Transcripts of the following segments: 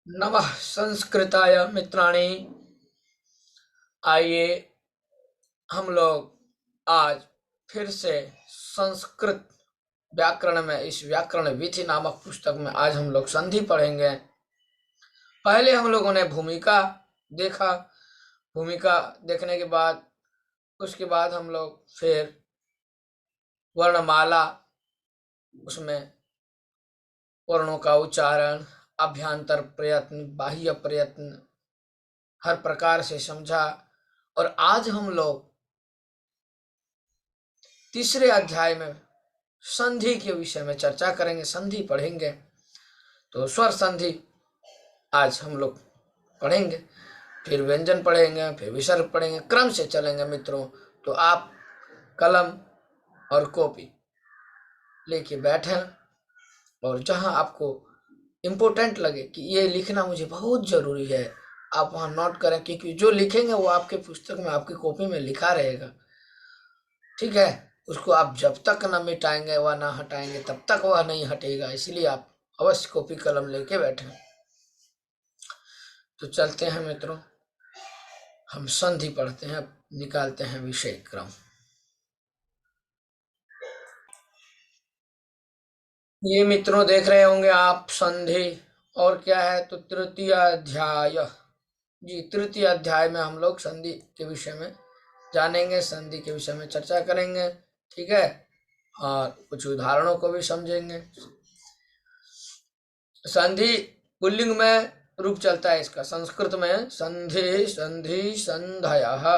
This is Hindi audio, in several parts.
नमः संस्कृताय मित्राणि। आइए हम लोग आज फिर से संस्कृत व्याकरण में इस व्याकरण विधि नामक पुस्तक में आज हम लोग संधि पढ़ेंगे। पहले हम लोगों ने भूमिका देखा। भूमिका देखने के बाद उसके बाद हम लोग फिर वर्णमाला, उसमें वर्णों का उच्चारण, अभ्यांतर प्रयत्न, बाह्य प्रयत्न हर प्रकार से समझा। और आज हम लोग तीसरे अध्याय में संधि के विषय में चर्चा करेंगे, संधि पढ़ेंगे। तो स्वर संधि आज हम लोग पढ़ेंगे, फिर व्यंजन पढ़ेंगे, फिर विसर्ग पढ़ेंगे, क्रम से चलेंगे मित्रों। तो आप कलम और कॉपी लेके बैठे और जहां आपको इम्पोर्टेंट लगे कि ये लिखना मुझे बहुत जरूरी है, आप वहां नोट करें, क्योंकि जो लिखेंगे वो आपके पुस्तक में, आपकी कॉपी में लिखा रहेगा। ठीक है, उसको आप जब तक न मिटाएंगे व न हटाएंगे तब तक वह नहीं हटेगा, इसलिए आप अवश्य कॉपी कलम लेके बैठे। तो चलते हैं मित्रों, हम संधि पढ़ते हैं, निकालते हैं विषय क्रम। ये मित्रों देख रहे होंगे आप संधि, और क्या है तो तृतीय अध्याय। जी, तृतीय अध्याय में हम लोग संधि के विषय में जानेंगे, संधि के विषय में चर्चा करेंगे। ठीक है, और कुछ उदाहरणों को भी समझेंगे। संधि पुल्लिंग में रूप चलता है इसका, संस्कृत में संधि, संधि, संधयः।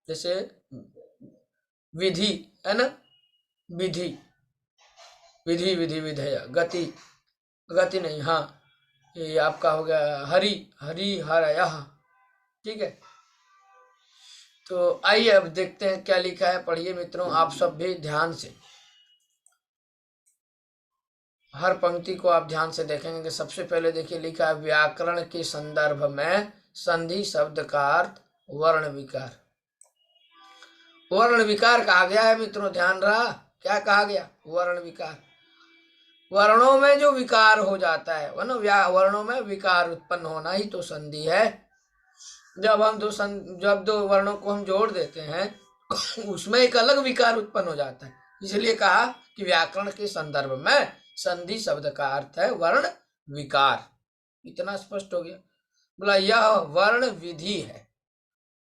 जैसे विधि है ना, विधि, विधि, विधि, विधेय, गति, गति नहीं, हाँ, ये आपका हो गया हरि, हरि, हरयः। ठीक है, तो आइए अब देखते हैं क्या लिखा है। पढ़िए मित्रों, आप सब भी ध्यान से, हर पंक्ति को आप ध्यान से देखेंगे कि सबसे पहले देखिए लिखा है, व्याकरण के संदर्भ में संधि शब्द का अर्थ वर्ण विकार। वर्ण विकार कहा गया है मित्रों, ध्यान रहा, क्या कहा गया, वर्ण विकार। वर्णों में जो विकार हो जाता है वह ना, वर्णों में विकार उत्पन्न होना ही तो संधि है। जब दो वर्णों को हम जोड़ देते हैं उसमें एक अलग विकार उत्पन्न हो जाता है, इसलिए कहा कि व्याकरण के संदर्भ में संधि शब्द का अर्थ है वर्ण विकार। इतना स्पष्ट हो गया। बोला यह वर्ण विधि है।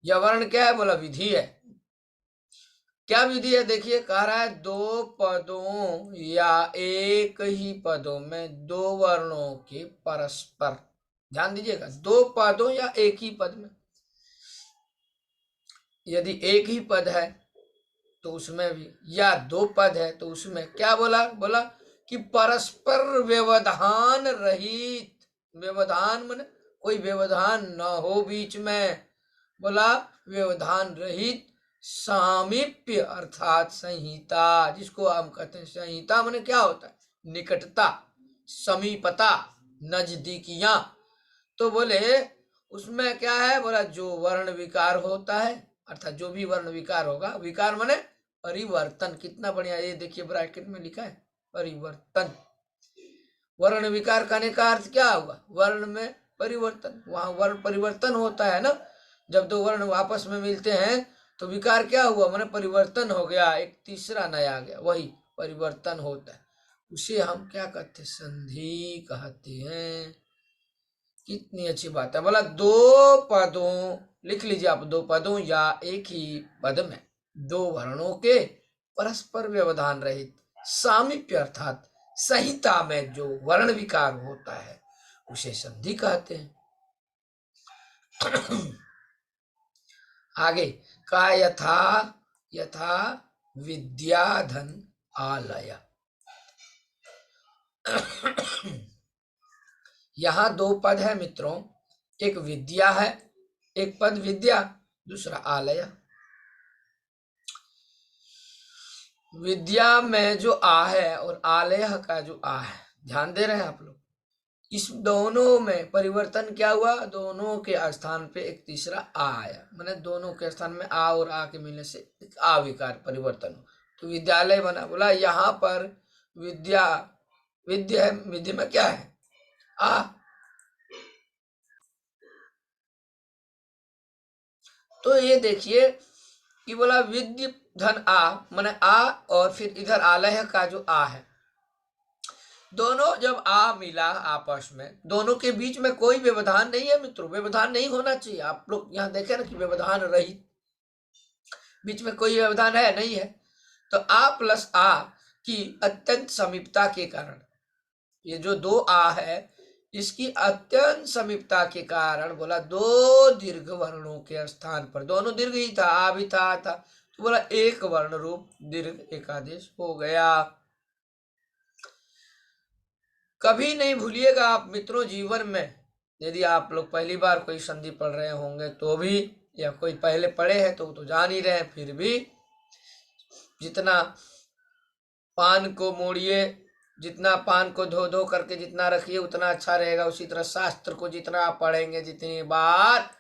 यह वर्ण क्या है, बोला विधि है। क्या विधि है, देखिए कह रहा है, दो पदों या एक ही पदों में दो वर्णों के परस्पर, ध्यान दीजिएगा, दो पदों या एक ही पद में, यदि एक ही पद है तो उसमें भी, या दो पद है तो उसमें क्या बोला, बोला कि परस्पर व्यवधान रहित। व्यवधान माने कोई व्यवधान न हो बीच में, बोला व्यवधान रहित सामीप्य अर्थात संहिता, जिसको हम कहते हैं संहिता, माने क्या होता है, निकटता, समीपता, नजदीकियां। तो बोले उसमें क्या है, बोला जो वर्ण विकार होता है, अर्थात जो भी वर्ण विकार होगा, विकार माने परिवर्तन। कितना बढ़िया, ये देखिए ब्रैकेट में लिखा है परिवर्तन। वर्ण विकार करने का अर्थ क्या होगा, वर्ण में परिवर्तन, वहां वर्ण परिवर्तन होता है ना, जब दो वर्ण आपस में मिलते हैं तो विकार क्या हुआ, माने परिवर्तन हो गया, एक तीसरा नया आ गया, वही परिवर्तन होता है, उसे हम क्या कहते हैं, संधि कहते हैं। कितनी अच्छी बात है। बोला दो पदों, लिख लीजिए आप, दो पदों या एक ही पद में दो वर्णों के परस्पर व्यवधान रहित सामीप्य अर्थात संहिता में जो वर्ण विकार होता है उसे संधि कहते हैं। आगे का यथा, यथा विद्याधन आलय। यहां दो पद है मित्रों, एक विद्या है, एक पद विद्या, दूसरा आलय। विद्या में जो आ है और आलय का जो आ है, ध्यान दे रहे हैं आप लोग, इस दोनों में परिवर्तन क्या हुआ, दोनों के स्थान पे एक तीसरा आ आया, मैंने दोनों के स्थान में आ और आ के मिलने से एक आ विकार परिवर्तन हो, तो विद्यालय बना। बोला यहाँ पर विद्या, विद्या है, विद्या में क्या है, आ, तो ये देखिए कि बोला विद्य धन आ, माने आ, और फिर इधर आलय का जो आ है, दोनों जब आ मिला आपस में, दोनों के बीच में कोई व्यवधान नहीं है मित्रों, व्यवधान नहीं होना चाहिए। आप लोग यहाँ देखे ना कि व्यवधान रहित, बीच में कोई व्यवधान है नहीं है। तो आ प्लस आ की अत्यंत समीपता के कारण, ये जो दो आ है इसकी अत्यंत समीपता के कारण बोला दो दीर्घ वर्णों के स्थान पर, दोनों दीर्घ ही था, आ भी था तो बोला एक वर्ण रूप दीर्घ एकादेश हो गया। कभी नहीं भूलिएगा आप मित्रों, जीवन में यदि आप लोग पहली बार कोई संधि पढ़ रहे होंगे तो भी, या कोई पहले पढ़े हैं तो जान ही रहे हैं, फिर भी जितना पान को मोड़िए, जितना पान को धो धो करके जितना रखिए उतना अच्छा रहेगा। उसी तरह शास्त्र को जितना आप पढ़ेंगे, जितनी बार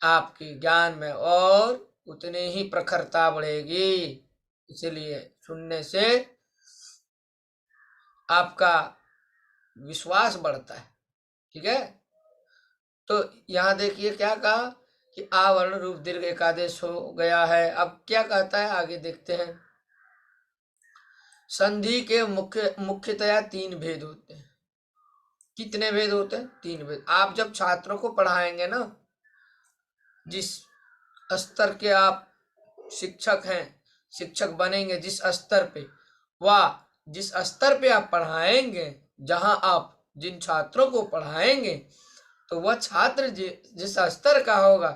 आपके ज्ञान में और उतनी ही प्रखरता बढ़ेगी। इसलिए सुनने से आपका विश्वास बढ़ता है। ठीक है, तो यहाँ देखिए क्या कहा कि आवर्ण रूप दीर्घ एकादेश हो गया है। अब क्या कहता है आगे देखते हैं। संधि के मुख्यतया तीन भेद होते हैं। कितने भेद होते हैं? तीन भेद। आप जब छात्रों को पढ़ाएंगे ना, जिस स्तर के आप शिक्षक हैं, शिक्षक बनेंगे जिस स्तर पे, वह जिस स्तर पे आप पढ़ाएंगे, जहां आप जिन छात्रों को पढ़ाएंगे, तो वह छात्र जिस स्तर का होगा,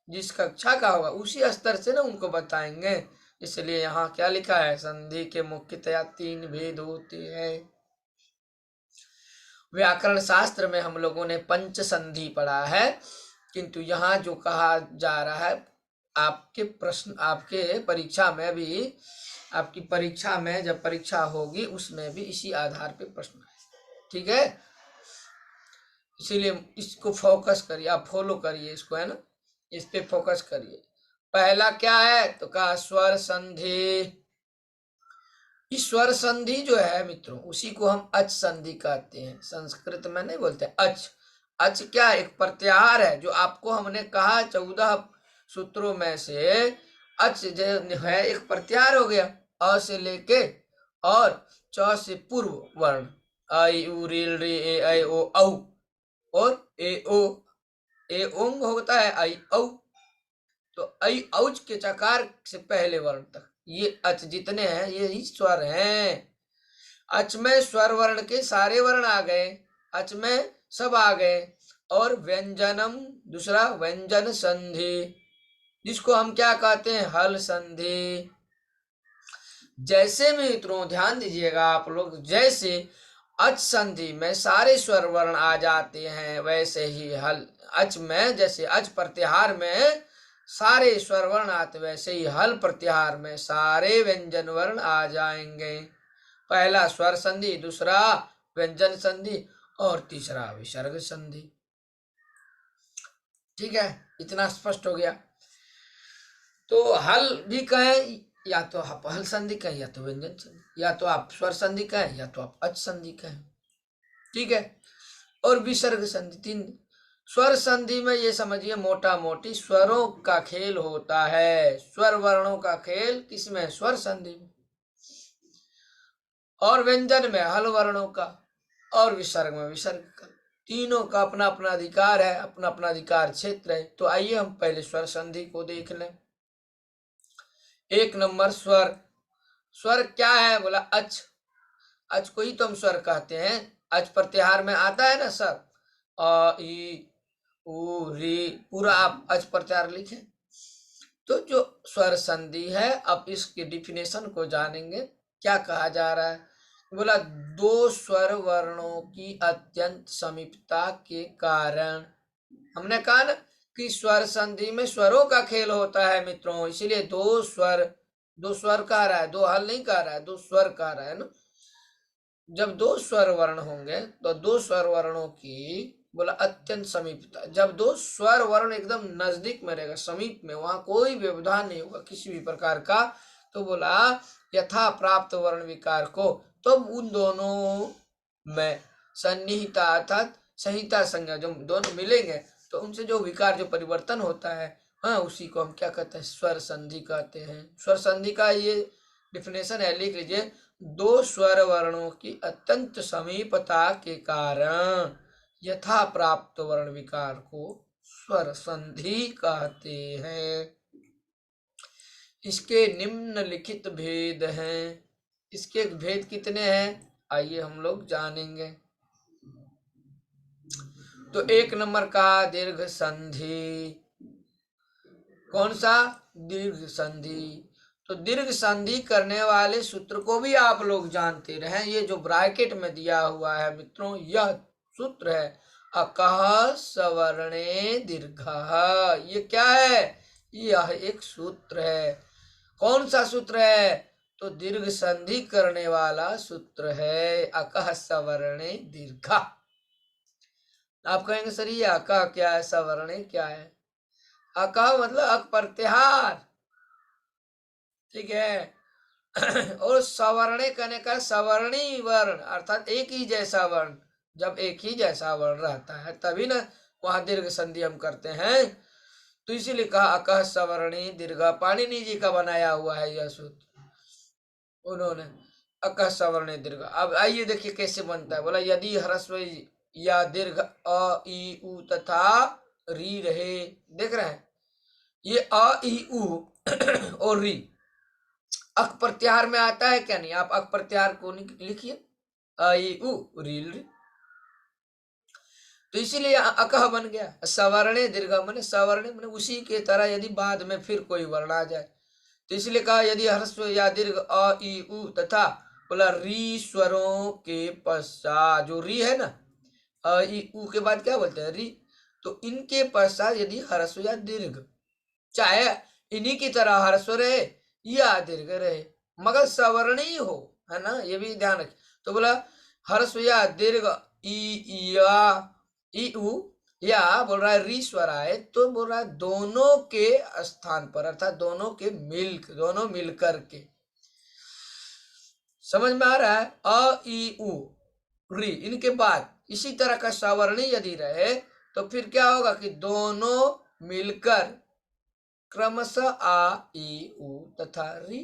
जिस कक्षा का होगा, उसी स्तर से ना उनको बताएंगे। इसलिए यहाँ क्या लिखा है, संधि के मुख्यतया तीन भेद होते हैं। व्याकरण शास्त्र में हम लोगों ने पंच संधि पढ़ा है, किंतु यहाँ जो कहा जा रहा है, आपके प्रश्न, आपके परीक्षा में भी, आपकी परीक्षा में जब परीक्षा होगी उसमें भी इसी आधार पे प्रश्न है। ठीक है, इसीलिए इसको फोकस करिए, आप फॉलो करिए इसको, है ना, इस पे फोकस करिए। पहला क्या है तो कहा स्वर संधि। स्वर संधि जो है मित्रों, उसी को हम अच संधि कहते हैं। संस्कृत में नहीं बोलते अच। अच क्या, एक प्रत्याहार है, जो आपको हमने कहा 14 सूत्रों में से अच जो है एक प्रत्याहार हो गया, अ से लेके और च से पूर्व वर्ण, आई उ रील रे ए ऐ ओ औ, और ए ओ, ए ओंग होता है आई औ, तो ऐ औच के चकार से पहले वर्ण तक ये अच जितने हैं ये ही स्वर हैं। अच में स्वर वर्ण के सारे वर्ण आ गए, अच में सब आ गए। और व्यंजनम, दूसरा व्यंजन संधि, जिसको हम क्या कहते हैं, हल संधि। जैसे मित्रों ध्यान दीजिएगा आप लोग, जैसे अच संधि में सारे स्वर वर्ण आ जाते हैं, वैसे ही हल अच में, जैसे अच प्रत्याहार में सारे स्वर वर्ण आते, वैसे ही हल प्रत्याहार में सारे व्यंजन वर्ण आ जाएंगे। पहला स्वर संधि, दूसरा व्यंजन संधि, और तीसरा विसर्ग संधि। ठीक है, इतना स्पष्ट हो गया। तो हल भी कहें, या तो आप हल संधि कहें, या तो व्यंजन संधि, या तो आप स्वर संधि कहें, या तो आप अच संधि कहें। ठीक है, और विसर्ग संधि तीन। स्वर संधि में ये समझिए मोटा मोटी स्वरों का खेल होता है, स्वर वर्णों का खेल किसमें, स्वर संधि में। और व्यंजन में हल वर्णों का, और विसर्ग में विसर्ग का। तीनों का अपना अपना अधिकार है, अपना अपना अधिकार क्षेत्र है। तो आइए हम पहले स्वर संधि को देख लें। एक नंबर स्वर। स्वर क्या है, बोला अच। अच को ही तो हम स्वर कहते हैं। अच प्रत्याहार में आता है ना सर, अ ई उ री, पूरा आप अच प्रत्याहार लिखें। तो जो स्वर संधि है, अब इसके डिफिनेशन को जानेंगे। क्या कहा जा रहा है, बोला दो स्वर वर्णों की अत्यंत समीपता के कारण। हमने कहा ना कि स्वर संधि में स्वरों का खेल होता है मित्रों, इसीलिए दो स्वर कह रहा है, दो हल नहीं कह रहा है, दो स्वर कह रहा है ना। जब दो स्वर वर्ण होंगे तो दो स्वर वर्णों की बोला अत्यंत समीपता, जब दो स्वर वर्ण एकदम नजदीक में रहेगा, समीप में, वहां कोई व्यवधान नहीं होगा किसी भी प्रकार का, तो बोला यथा प्राप्त वर्ण विकार को, तो उन दोनों में सन्निहिता अर्थात संहिता संज्ञा, जो दोनों मिलेंगे तो उनसे जो विकार, जो परिवर्तन होता है, हाँ, उसी को हम क्या कहते हैं, स्वर संधि कहते हैं। स्वर संधि का ये डिफिनेशन है, लिख लीजिए, दो स्वर वर्णों की अत्यंत समीपता के कारण यथा प्राप्त वर्ण विकार को स्वर संधि कहते हैं। इसके निम्नलिखित भेद हैं। इसके भेद कितने हैं, आइए हम लोग जानेंगे। तो एक नंबर का दीर्घ संधि। कौन सा, दीर्घ संधि। तो दीर्घ संधि करने वाले सूत्र को भी आप लोग जानते रहे। ये जो ब्रैकेट में दिया हुआ है मित्रों, यह सूत्र है अकः सवर्णे दीर्घः। ये क्या है, यह एक सूत्र है। कौन सा सूत्र है, तो दीर्घ संधि करने वाला सूत्र है अकः सवर्णे दीर्घः। आप कहेंगे सर ये अकः क्या है, सवर्णे क्या है। अकः मतलब अक प्रत्याहार, ठीक है। और सवर्णे कहने का सवर्णी वर्ण, अर्थात एक ही जैसा वर्ण। जब एक ही जैसा वर्ण रहता है तभी ना वहां दीर्घ संधि हम करते हैं। तो इसीलिए कहा अकः सवर्णी दीर्घ। पाणिनि जी का बनाया हुआ है यह सूत्र उन्होंने, अकः सवर्णे दीर्घ। अब आइए देखिए कैसे बनता है। बोला यदि ह्रस्व या दीर्घ अ ई उ तथा री रहे। देख रहे हैं, ये अ ई उ और री अक प्रत्याहार में आता है क्या, नहीं। आप अक प्रत्याहार को लिखिए, अ ई उ रील री। तो इसीलिए अकह बन गया। सवर्णे दीर्घ माने सवर्णे माने उसी के तरह यदि बाद में फिर कोई वर्ण आ जाए। तो इसलिए कहा यदि ह्रस्व या दीर्घ अ ई उ तथा बोला री स्वरों के पश्चात, जो री है ना, अ ई उ के बाद क्या बोलते हैं, री। तो इनके पश्चात यदि ह्रस्व या दीर्घ, चाहे इन्हीं की तरह ह्रस्व रहे या दीर्घ रहे, मगर सवर्ण ही हो, है ना, ये भी ध्यान रखें। तो बोला ह्रस्व या दीर्घ ई या ई उ या बोल रहा है री स्वर आए, तो बोल रहा है दोनों के स्थान पर, अर्थात दोनों के दोनों मिलकर के। समझ में आ रहा है, अ ई उ री, इनके बाद इसी तरह का सवर्णी यदि रहे तो फिर क्या होगा कि दोनों मिलकर क्रमशः आ ई उ तथा री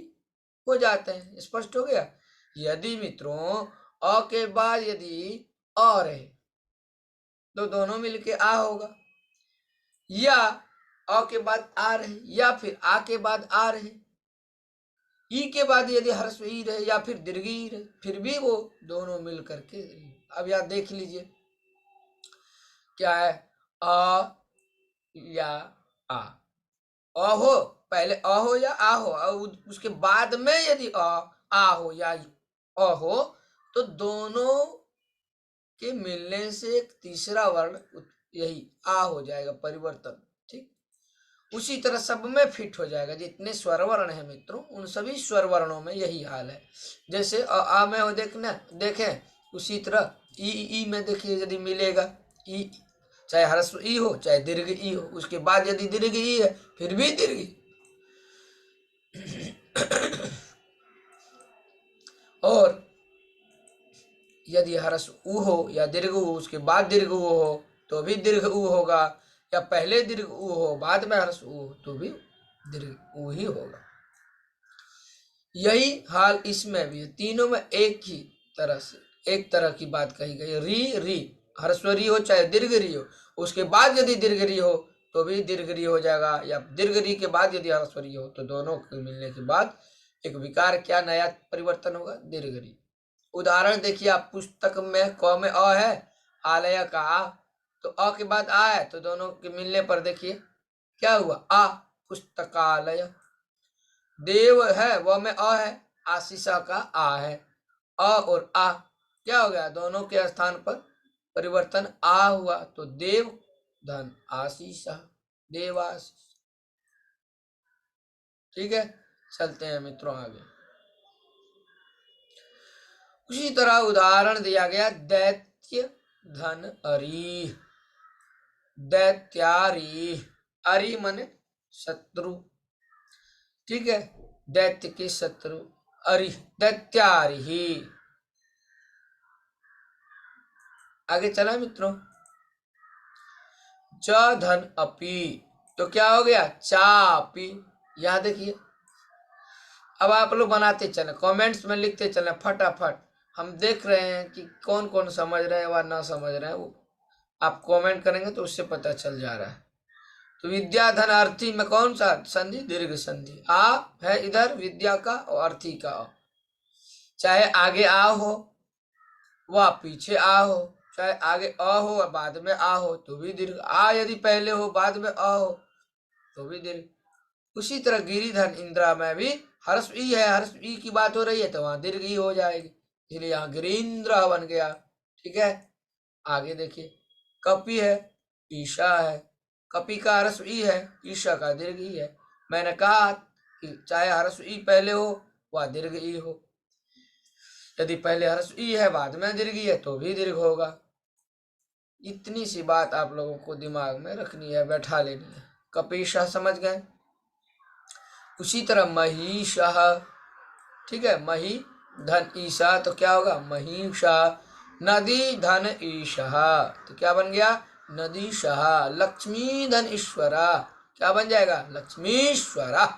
हो जाते हैं। स्पष्ट हो गया। यदि मित्रों अ के बाद यदि अ रहे तो दोनों मिलके आ होगा, या अ के बाद आ रहे, या फिर आ के बाद आ रहे, ई के बाद यदि ह्रस्व ई रहे या फिर दीर्घ ई रहे, फिर भी वो दोनों मिल करके। अब यहां देख लीजिए क्या है, अ या अ हो, पहले अ हो या आ हो, और उसके बाद में यदि आ हो या अ हो, तो दोनों के मिलने से एक तीसरा वर्ण यही आ हो जाएगा, परिवर्तन। ठीक, उसी तरह सब में फिट हो जाएगा। जितने स्वर वर्ण है मित्रों, उन सभी स्वर वर्णों में यही हाल है। जैसे आ में हो, देखना देखें, उसी तरह ई में देखिए यदि मिलेगा, ई चाहे ह्रस्व ई हो चाहे दीर्घ ई हो, उसके बाद यदि दीर्घ ई है फिर भी दीर्घ। और यदि ह्रस्व उ हो या दीर्घ उ, उसके बाद दीर्घ उ हो तो भी दीर्घ उ होगा, या पहले दीर्घ उ हो बाद में ह्रस्व उ हो तो भी दीर्घ उ ही होगा। यही हाल इसमें भी है। तीनों में एक ही तरह से एक तरह की बात कही गई। री री ह्रस्व री हो चाहे दीर्घ री हो, उसके बाद यदि दीर्घ री हो तो भी दीर्घ री हो जाएगा, या दीर्घ री के बाद यदि ह्रस्व री हो तो दोनों के मिलने के बाद एक विकार, क्या नया परिवर्तन होगा, दीर्घ री। उदाहरण देखिए, आप पुस्तक में क में अ है, आलय का आ, तो अ के बाद आ है, तो दोनों के मिलने पर देखिए क्या हुआ, आ पुस्तकालय। देव है वह में अ है, आशीषा का आ है, अ और आ क्या हो गया, दोनों के स्थान पर परिवर्तन आ हुआ, तो देव धन आशीषा, देवाशीष। ठीक है, चलते हैं मित्रों आगे। उसी तरह उदाहरण दिया गया, दैत्य धन अरी, दैत्यारी, अरी माने शत्रु। ठीक है, दैत्य के शत्रु, अरि दैत्यारी। आगे चला मित्रों, च धन अपी, तो क्या हो गया, चापी। यहां देखिए, अब आप लोग बनाते चले, कमेंट्स में लिखते चले फटाफट। हम देख रहे हैं कि कौन कौन समझ रहे हैं व ना समझ रहे हैं, वो आप कमेंट करेंगे तो उससे पता चल जा रहा है। तो विद्या धन अर्थी में कौन सा संधि, दीर्घ संधि। आ है इधर विद्या का और अर्थी का आ। चाहे आगे आ हो व पीछे आ हो, चाहे आगे अ हो और बाद में आ हो तो भी दीर्घ, आ यदि पहले हो बाद में अ हो तो भी दीर्घ। उसी तरह गिरिधन इंद्रा में भी हर्ष ई है, हर्ष ई की बात हो रही है तो वहां दीर्घ ई हो जाएगी, इसलिए यहाँ गिरिंद्र बन गया। ठीक है, आगे देखिए, कपि है, ईशा है, कपि का हर्ष ई है, ईशा का दीर्घ ई है। मैंने कहा कि चाहे हर्ष ई पहले हो व दीर्घ ई हो, यदि पहले हर्ष ई है बाद में दीर्घ ई है तो भी दीर्घ होगा। इतनी सी बात आप लोगों को दिमाग में रखनी है, बैठा लेनी है। कपीशा समझ गए। उसी तरह महिषा, ठीक है, मही धन ईशा तो क्या होगा, महिषा। नदी धन ईशा तो क्या बन गया, नदीशा। लक्ष्मी धन ईश्वरा क्या बन जाएगा, लक्ष्मीश्वरा।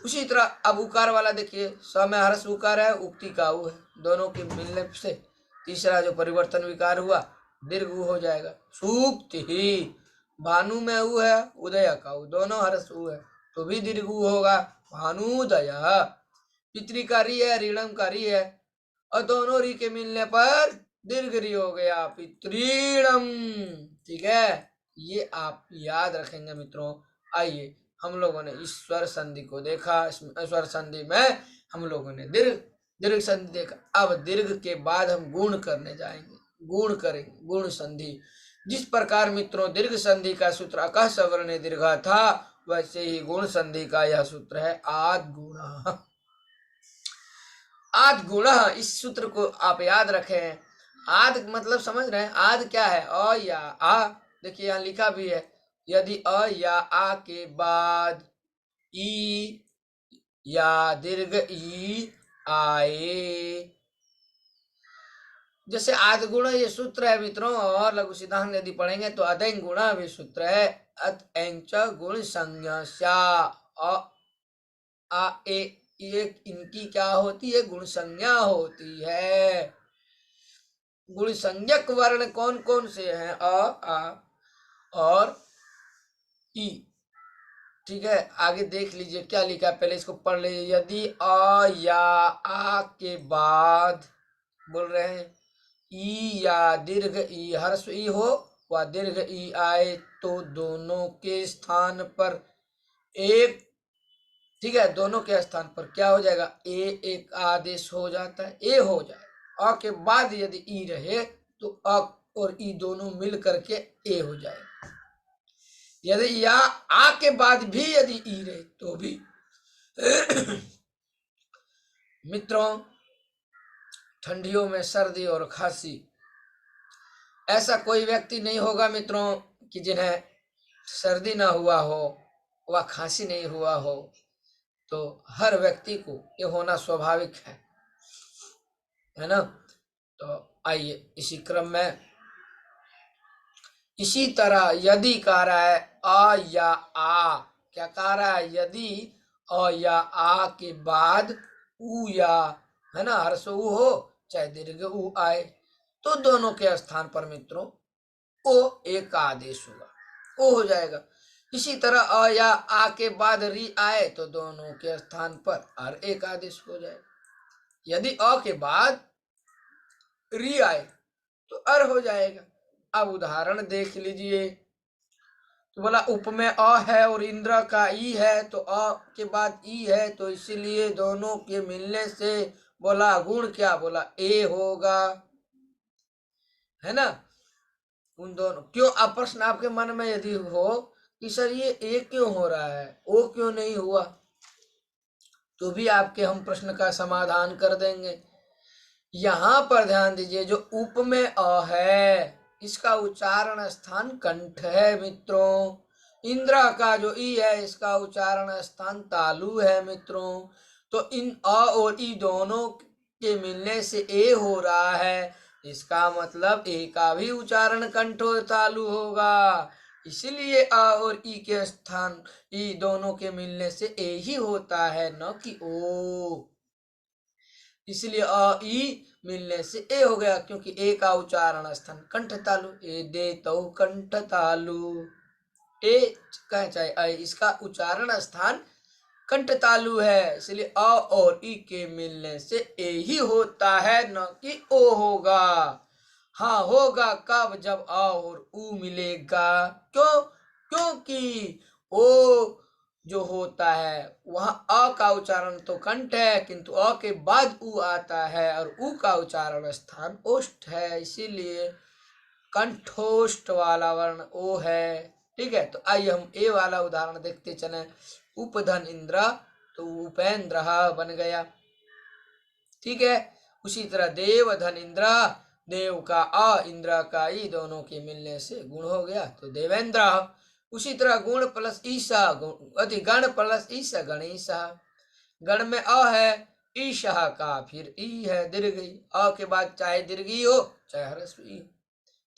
उसी तरह अब उकार वाला देखिए, स में हर्ष उकार है, उक्ति का उ है, दोनों के मिलने से तीसरा जो परिवर्तन विकार हुआ दीर्घ उ हो जाएगा। सूक्ति ही, भानु में उ है, उदय का उ, दोनों हर्ष उ है तो भी दीर्घ उ होगा, भानुदय। पितृ का री है, ऋणम का री है, और दोनों री के मिलने पर दीर्घ री हो गया, पितृणम। ठीक है, ये आप याद रखेंगे मित्रों। आइए, हम लोगों ने इस स्वर संधि को देखा, स्वर संधि में हम लोगों ने दीर्घ संधि देखा। अब दीर्घ के बाद हम गुण करने जाएंगे, गुण करेंगे, गुण संधि। जिस प्रकार मित्रों दीर्घ संधि का सूत्र अकः सवर्ण दीर्घा था, वैसे ही गुण संधि का यह सूत्र है आद गुण। आद गुण, इस सूत्र को आप याद रखें। आद मतलब समझ रहे हैं, आद क्या है, अ या आ। देखिए यहाँ लिखा भी है, यदि अ या आ के बाद ई या दीर्घ ई आए, जैसे आद गुण ये सूत्र है मित्रों, और लघु सिद्धांत यदि पढ़ेंगे तो अदंग गुण भी सूत्र है। अत एंच गुण संज्ञा आ ए, ये इनकी क्या होती है, गुण संज्ञा होती है। गुण संज्ञक वर्ण कौन कौन से हैं, अ आ और ई। ठीक है, आगे देख लीजिए क्या लिखा है, पहले इसको पढ़ लीजिए। यदि अ या आ के बाद बोल रहे हैं ई या दीर्घ ई हर्ष ई हो व दीर्घ ई आए तो दोनों के स्थान पर एक, ठीक है, दोनों के स्थान पर क्या हो जाएगा, ए एक आदेश हो जाता है, ए हो जाए। अ के बाद यदि ई रहे तो अ और ई दोनों मिल करके ए हो जाए। यदि या आ के बाद भी यदि ई रहे तो भी मित्रों, ठंडियों में सर्दी और खांसी, ऐसा कोई व्यक्ति नहीं होगा मित्रों कि जिन्हें सर्दी ना हुआ हो व खांसी नहीं हुआ हो। तो हर व्यक्ति को ये होना स्वाभाविक है ना। तो आइए इसी क्रम में, इसी तरह यदि कह रहा है अ या आ, क्या कह रहा है, यदि अ या आ के बाद उ या, है ना, हर्ष उ हो चाहे दीर्घ उ आए तो दोनों के स्थान पर मित्रों ओ एक आदेश होगा, ओ हो जाएगा। इसी तरह अ या आ के बाद री आए तो दोनों के स्थान पर और एक आदेश हो जाएगा। यदि अ के बाद री आए तो अर हो जाएगा। अब उदाहरण देख लीजिए, तो बोला उप में अ है और इंद्र का ई है, तो अ के बाद ई है तो इसीलिए दोनों के मिलने से बोला गुण क्या, बोला ए होगा, है ना। उन दोनों क्यों, अब प्रश्न आपके मन में यदि हो कि सर ये ए क्यों हो रहा है, ओ क्यों नहीं हुआ, तो भी आपके हम प्रश्न का समाधान कर देंगे। यहां पर ध्यान दीजिए, जो उप में अ है इसका उच्चारण स्थान कंठ है मित्रों। इंद्र का जो ई है इसका उच्चारण स्थान तालु है मित्रों। तो इन अ और ई दोनों के मिलने से ए हो रहा है, इसका मतलब ए का भी उच्चारण कंठ और तालु होगा। इसलिए आ और ई के स्थान ई दोनों के मिलने से ए ही होता है, न कि ओ। इसलिए अ ई मिलने से ए हो गया, क्योंकि ए का उच्चारण स्थान कंठ तालु, ए दे तो कंठ तालु, ए कहे चाहे आई, इसका उच्चारण स्थान कंठ तालु है। इसलिए अ और ई के मिलने से ए ही होता है, न कि ओ होगा। हाँ होगा कब, जब अ और उ मिलेगा। क्यों? क्योंकि ओ जो होता है वहां अ का उच्चारण तो कंठ है, किंतु अ के बाद उ आता है और उ का उच्चारण स्थान ओष्ठ है, इसीलिए कंठोष्ठ वाला वर्ण ओ है। ठीक है, तो आइए हम ए वाला उदाहरण देखते चले। उपधन इंद्र, तो उपेंद्र बन गया। ठीक है, उसी तरह देव धन इंद्र, देव का अ इंद्र का ई दोनों के मिलने से गुण हो गया, तो देवेंद्र। उसी तरह गुण प्लस ईसा, गण प्लस ईसा गणेशा। गण में अ है, ईशा का फिर ई है दीर्घ, अ के बाद चाहे दीर्घी हो चाहे ह्रस्व ई,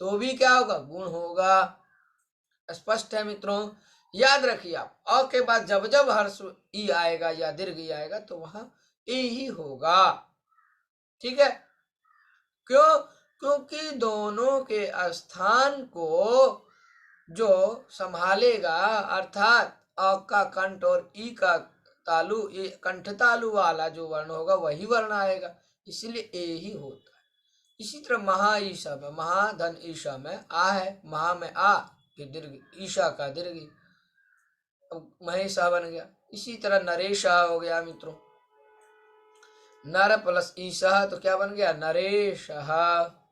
तो भी क्या होगा, गुण होगा। स्पष्ट है मित्रों? याद रखिए आप, अ के बाद जब जब ह्रस्व ई आएगा या दीर्घ ई आएगा तो वहां ई ही होगा। ठीक है, क्यों? क्योंकि दोनों के स्थान को जो संभालेगा, अर्थात अ का कंठ और ई का तालु, ये कंठ तालु वाला जो वर्ण होगा वही वर्ण आएगा, इसलिए ए ही होता है। इसी तरह महा ईशा में, महाधन ईशा में आ है, महा में आ फिर दीर्घ, ईशा का दीर्घ, महेशा बन गया। इसी तरह नरेशा हो गया मित्रों, नर प्लस ईशा तो क्या बन गया, नरेश।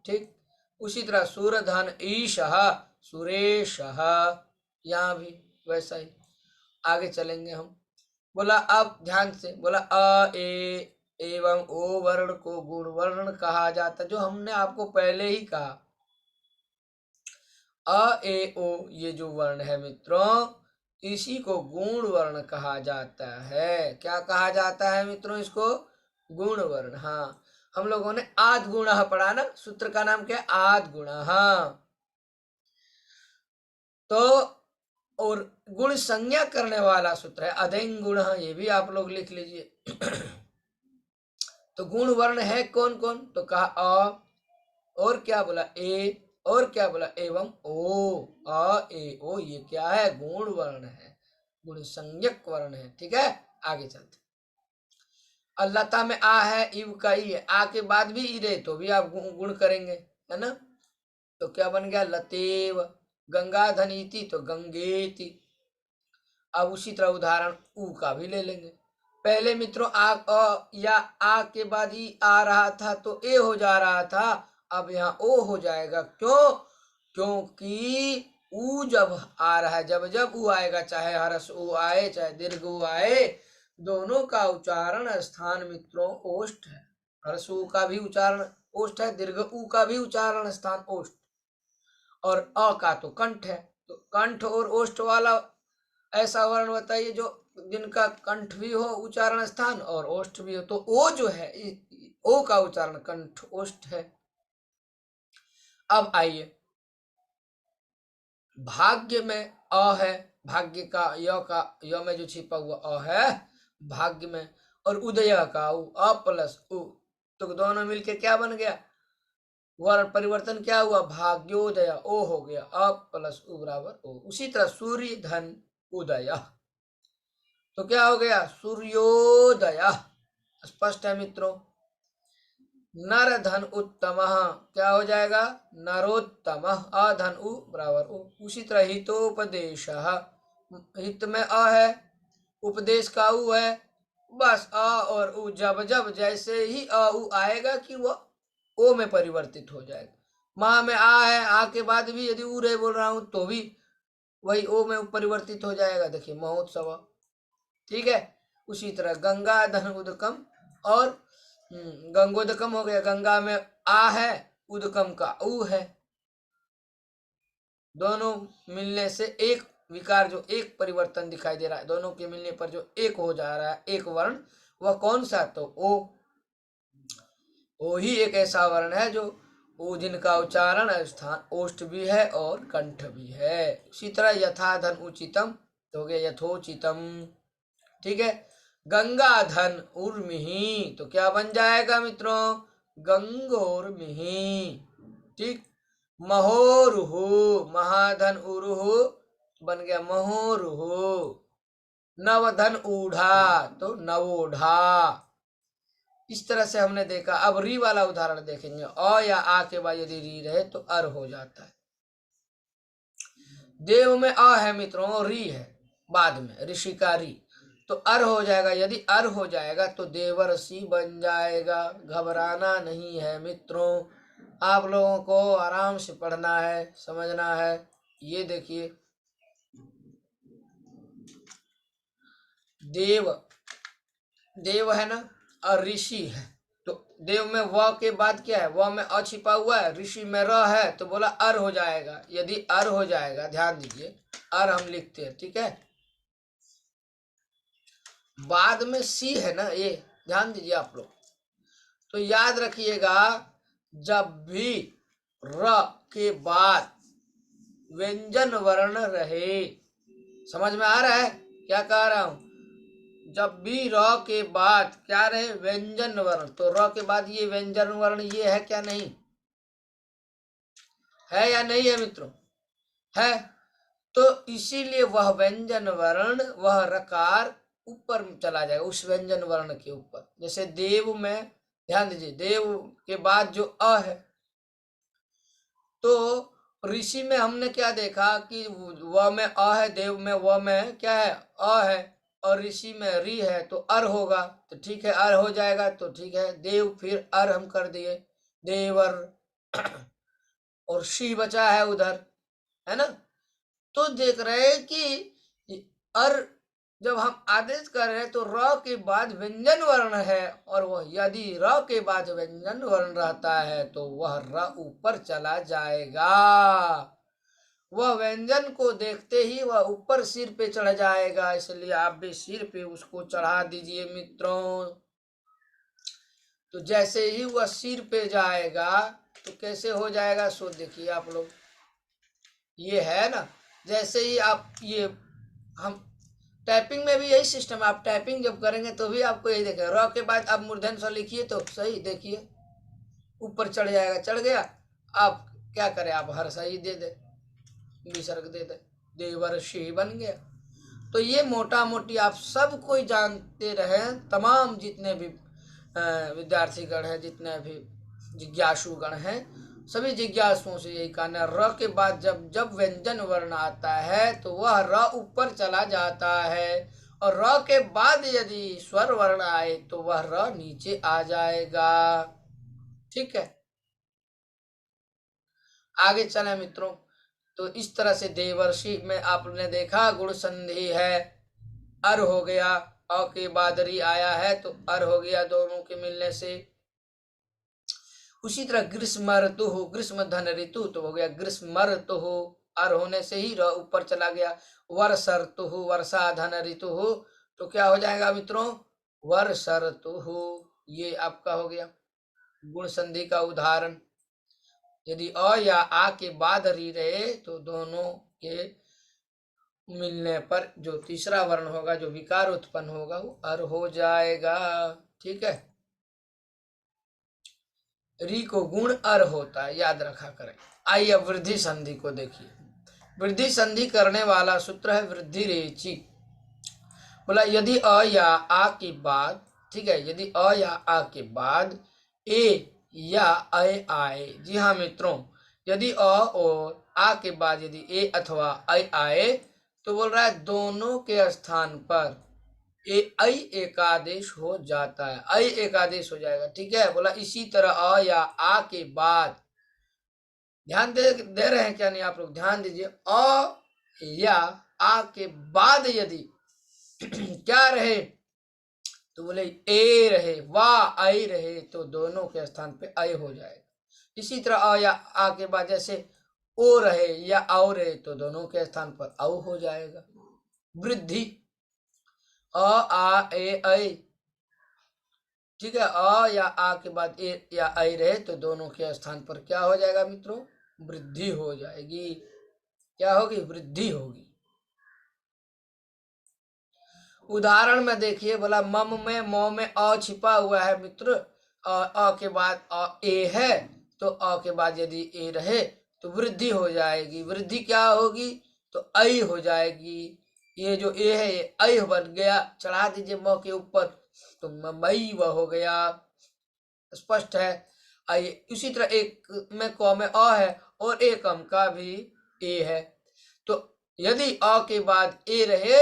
ठीक, उसी तरह सूरधन ईशा, सुरेश। यहाँ भी वैसा ही आगे चलेंगे हम। बोला अब ध्यान से, बोला अ ए एवं ओ वर्ण को गुण वर्ण कहा जाता, जो हमने आपको पहले ही कहा। अ ए ओ ये जो वर्ण है मित्रों, इसी को गुण वर्ण कहा जाता है। क्या कहा जाता है मित्रों इसको? गुण वर्ण। हाँ, हम लोगों ने आद गुणः पढ़ा ना, सूत्र का नाम क्या है, आद गुणः। तो और गुण संज्ञा करने वाला सूत्र है अदेंग गुण, ये भी आप लोग लिख लीजिए। तो गुण वर्ण है कौन कौन? तो कहा अ, और क्या बोला, ए, और क्या बोला, एवं ओ। अ ए ओ ये क्या है, गुण वर्ण है, गुण संज्ञक वर्ण है। ठीक है, आगे चलते। लता में आ है, इव का ई है, आ के बाद भी ई रहे तो भी आप गुण करेंगे, है ना। तो क्या बन गया, लतेव। गंगा धनीति तो गंगेति। अब उसी तरह उदाहरण ऊ का भी ले लेंगे। पहले मित्रों आ या आ के बाद ई आ रहा था तो ए हो जा रहा था, अब यहाँ ओ हो जाएगा। क्यों? क्योंकि ऊ जब आ रहा है, जब जब ऊ आएगा, चाहे हरस ऊ आए चाहे दीर्घ ऊ आए, दोनों का उच्चारण स्थान मित्रों ओष्ठ है। हरस ऊ का भी उच्चारण ओष्ठ है, दीर्घ ऊ का भी उच्चारण स्थान ओष्ठ, और अ का तो कंठ है। तो कंठ और ओष्ठ वाला ऐसा वर्ण बताइए जो जिनका कंठ भी हो उच्चारण स्थान और ओष्ठ भी हो, तो ओ जो है, ओ का उच्चारण कंठ ओष्ठ है। अब आइए, भाग्य में अ है, भाग्य का य में जो छिपा हुआ अ है भाग्य में, और उदय का उ, अ प्लस उ, तो दोनों मिलके क्या बन गया, वर्ण परिवर्तन क्या हुआ, भाग्योदय ओ हो गया, अ प्लस उ बराबर ओ। उसी तरह सूर्य धन उदय, तो क्या हो गया, सूर्योदय। स्पष्ट है मित्रों? नर धन उत्तम, क्या हो जाएगा, नरोत्तम। अधन उ बराबर उ। उसी तरह हितोपदेश, हित में अ है, उपदेश का उ है, बस अ और उ जब जब जैसे ही अ उ आएगा कि वह ओ में परिवर्तित हो जाएगा। माँ में आ है, आ के बाद भी यदि उ रे बोल रहा हूं तो भी वही ओ में परिवर्तित हो जाएगा। देखिए महोत्सव। ठीक है, उसी तरह गंगा धन उदकम, और गंगोदकम हो गया, गंगा में आ है, उदकम का उ है, दोनों मिलने से एक विकार, जो एक परिवर्तन दिखाई दे रहा है, दोनों के मिलने पर जो एक हो जा रहा है एक वर्ण, वह कौन सा, तो ओ। ओ ही एक ऐसा वर्ण है जो ऊ जिनका उच्चारण स्थान ओष्ठ भी है और कंठ भी है। इसी तरह यथा धन उचितम तो हो गया यथोचितम। ठीक है। गंगा धन उर्मिही तो क्या बन जाएगा मित्रों, गंगोर्मिही। ठीक। महोरुहु महाधन उरुहु बन गया महोरुहु। नवधन ऊढ़ा तो नवोढ़ा। इस तरह से हमने देखा। अब री वाला उदाहरण देखेंगे। अ या आ के बाद यदि री रहे तो अर हो जाता है। देव में अ है मित्रों, री है बाद में, ऋषि का री, तो अर हो जाएगा। यदि अर हो जाएगा तो देवर्षि बन जाएगा। घबराना नहीं है मित्रों, आप लोगों को आराम से पढ़ना है, समझना है। ये देखिए, देव देव है ना, और ऋषि है, तो देव में व के बाद क्या है, व में अ छिपा हुआ है, ऋषि में र है, तो बोला अर हो जाएगा। यदि अर हो जाएगा, ध्यान दीजिए, अर हम लिखते हैं, ठीक है। बाद में सी है ना, ये ध्यान दीजिए आप लोग। तो याद रखिएगा, जब भी र के बाद व्यंजन वर्ण रहे, समझ में आ रहा है क्या कह रहा हूं, जब भी र के बाद क्या रहे, व्यंजन वर्ण, तो र के बाद ये व्यंजन वर्ण ये है क्या, नहीं है या नहीं है मित्रों, है। तो इसीलिए वह व्यंजन वर्ण, वह रकार ऊपर चला जाएगा उस व्यंजन वर्ण के ऊपर। जैसे देव में ध्यान दीजिए, देव के बाद जो अ है, तो ऋषि में हमने क्या देखा कि व में अ है, देव में व में क्या है, अ है, और ऋषि में री है, तो अर होगा। तो ठीक है, अर हो जाएगा तो ठीक है। देव फिर अर हम कर दिए, देवर, और शी बचा है उधर, है ना। तो देख रहे हैं कि अर जब हम आदेश कर रहे हैं तो र के बाद व्यंजन वर्ण है, और वह यदि र के बाद व्यंजन वर्ण रहता है तो वह र ऊपर चला जाएगा। वह व्यंजन को देखते ही वह ऊपर सिर पे चढ़ जाएगा, इसलिए आप भी सिर पे उसको चढ़ा दीजिए मित्रों। तो जैसे ही वह सिर पे जाएगा तो कैसे हो जाएगा, सो देखिए आप लोग, ये है ना, जैसे ही आप ये, हम टाइपिंग में भी यही सिस्टम, आप टाइपिंग जब करेंगे तो भी आपको यही देखेगा, र के बाद आप मूर्धन्य स लिखिए तो सही देखिए ऊपर चढ़ जाएगा, चढ़ गया। आप क्या करें, आप हर सही दे दे, विसर्ग दे दे, देवर्षि बन गया। तो ये मोटा मोटी आप सब कोई जानते रहे, तमाम जितने भी विद्यार्थीगण हैं, जितने भी जिज्ञासुगण हैं, सभी जिज्ञासुओं से यही कहना है, र के बाद जब जब व्यंजन वर्ण आता है तो वह र ऊपर चला जाता है, और र के बाद यदि स्वर वर्ण आए तो वह र नीचे आ जाएगा। ठीक है, आगे चले मित्रों। तो इस तरह से देवर्षि में आपने देखा गुण संधि है, अर हो गया, अ के बाद री आया है तो अर हो गया दोनों के मिलने से। उसी तरह ग्रीष्म ऋतु हो, ग्रीष्म धन ऋतु तो हो गया ग्रीष्म ऋतु हो, अर होने से ही र ऊपर चला गया। वर्ष ऋतु हो, वर्षा धन ऋतु हो, तो क्या हो जाएगा मित्रों, वर्ष ऋतु हो। ये आपका हो गया गुण संधि का उदाहरण। यदि अ या आ के बाद री रहे तो दोनों के मिलने पर जो तीसरा वर्ण होगा, जो विकार उत्पन्न होगा, वो अर हो जाएगा। ठीक है, री को गुण अर होता है, याद रखा करें। आइए अब वृद्धि संधि को देखिए। वृद्धि संधि करने वाला सूत्र है वृद्धि रेची। बोला यदि अ या आ के बाद, ठीक है, यदि अ या आ के बाद ए या अय आए, जी हाँ मित्रों, यदि अ और आ के बाद यदि ए अथवा अय आए तो बोल रहा है दोनों के स्थान पर अय एकादेश हो जाता है, अय एकादेश हो जाएगा। ठीक है, बोला इसी तरह अ या आ के बाद, ध्यान दे रहे हैं क्या, नहीं आप लोग ध्यान दीजिए, अ या आ के बाद यदि क्या रहे, तो बोले ए रहे, वाह आई रहे, तो दोनों के स्थान पे अय हो जाएगा। इसी तरह अ या आ के बाद जैसे ओ रहे या औ रहे, तो दोनों के स्थान पर औ हो जाएगा। वृद्धि अ आ ए ऐ, ठीक है, अ या आ के बाद ए या आई रहे तो दोनों के स्थान पर क्या हो जाएगा मित्रों, वृद्धि हो जाएगी। क्या होगी, वृद्धि होगी। उदाहरण में देखिए, बोला मम में मौ में अ छिपा हुआ है मित्र, अ के बाद ए है, तो अ के बाद यदि ए रहे तो वृद्धि हो जाएगी। वृद्धि क्या होगी, तो ऐ हो जाएगी। ये जो ए है ये ऐ बन गया, चढ़ा दीजिए म के ऊपर तो मई व हो गया। स्पष्ट है। आइए इसी तरह एक में क में अ है और एक अम का भी ए है, तो यदि अ के बाद ए रहे,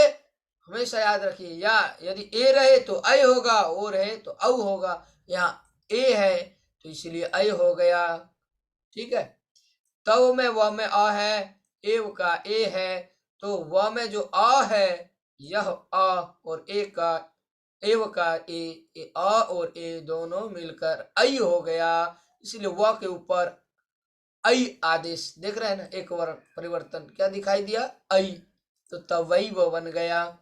हमेशा याद रखिए, या यदि ए रहे तो ऐ होगा, ओ रहे तो औ होगा। यहाँ ए है तो इसलिए ऐ हो गया। ठीक है, तव में व में अ है, एव का ए है, तो व में जो अ है यह अ और ए का एव का ए अ और ए दोनों मिलकर ऐ हो गया, इसलिए व के ऊपर ऐ आदेश देख रहे हैं ना, एक वर्ण परिवर्तन क्या दिखाई दिया, ऐ, तो तवई वो बन गया।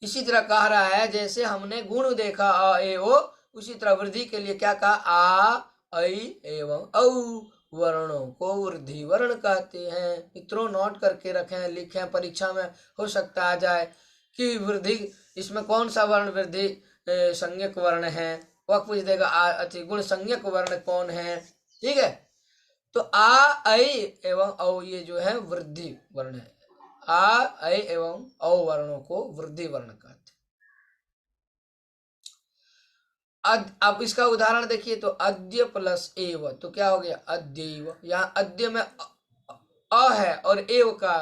इसी तरह कह रहा है, जैसे हमने गुण देखा अ ए ओ, उसी तरह वृद्धि के लिए क्या कहा, आ ऐ एवं औ वर्णों को वृद्धि वर्ण कहते हैं। मित्रों नोट करके रखें, लिखें, परीक्षा में हो सकता आ जाए कि वृद्धि इसमें कौन सा वर्ण वृद्धि संज्ञक वर्ण है, वह पूछ देगा गुण संज्ञक वर्ण कौन है। ठीक है, तो आ ऐ एवं औ ये जो है वृद्धि वर्ण है। आ ऐ एवं औ वर्णों को वृद्धि वर्ण कहते हैं। अब इसका उदाहरण देखिए, तो अद्य प्लस एव, तो क्या हो गया, अद्यैव। यहाँ अद्य में अ है और एव का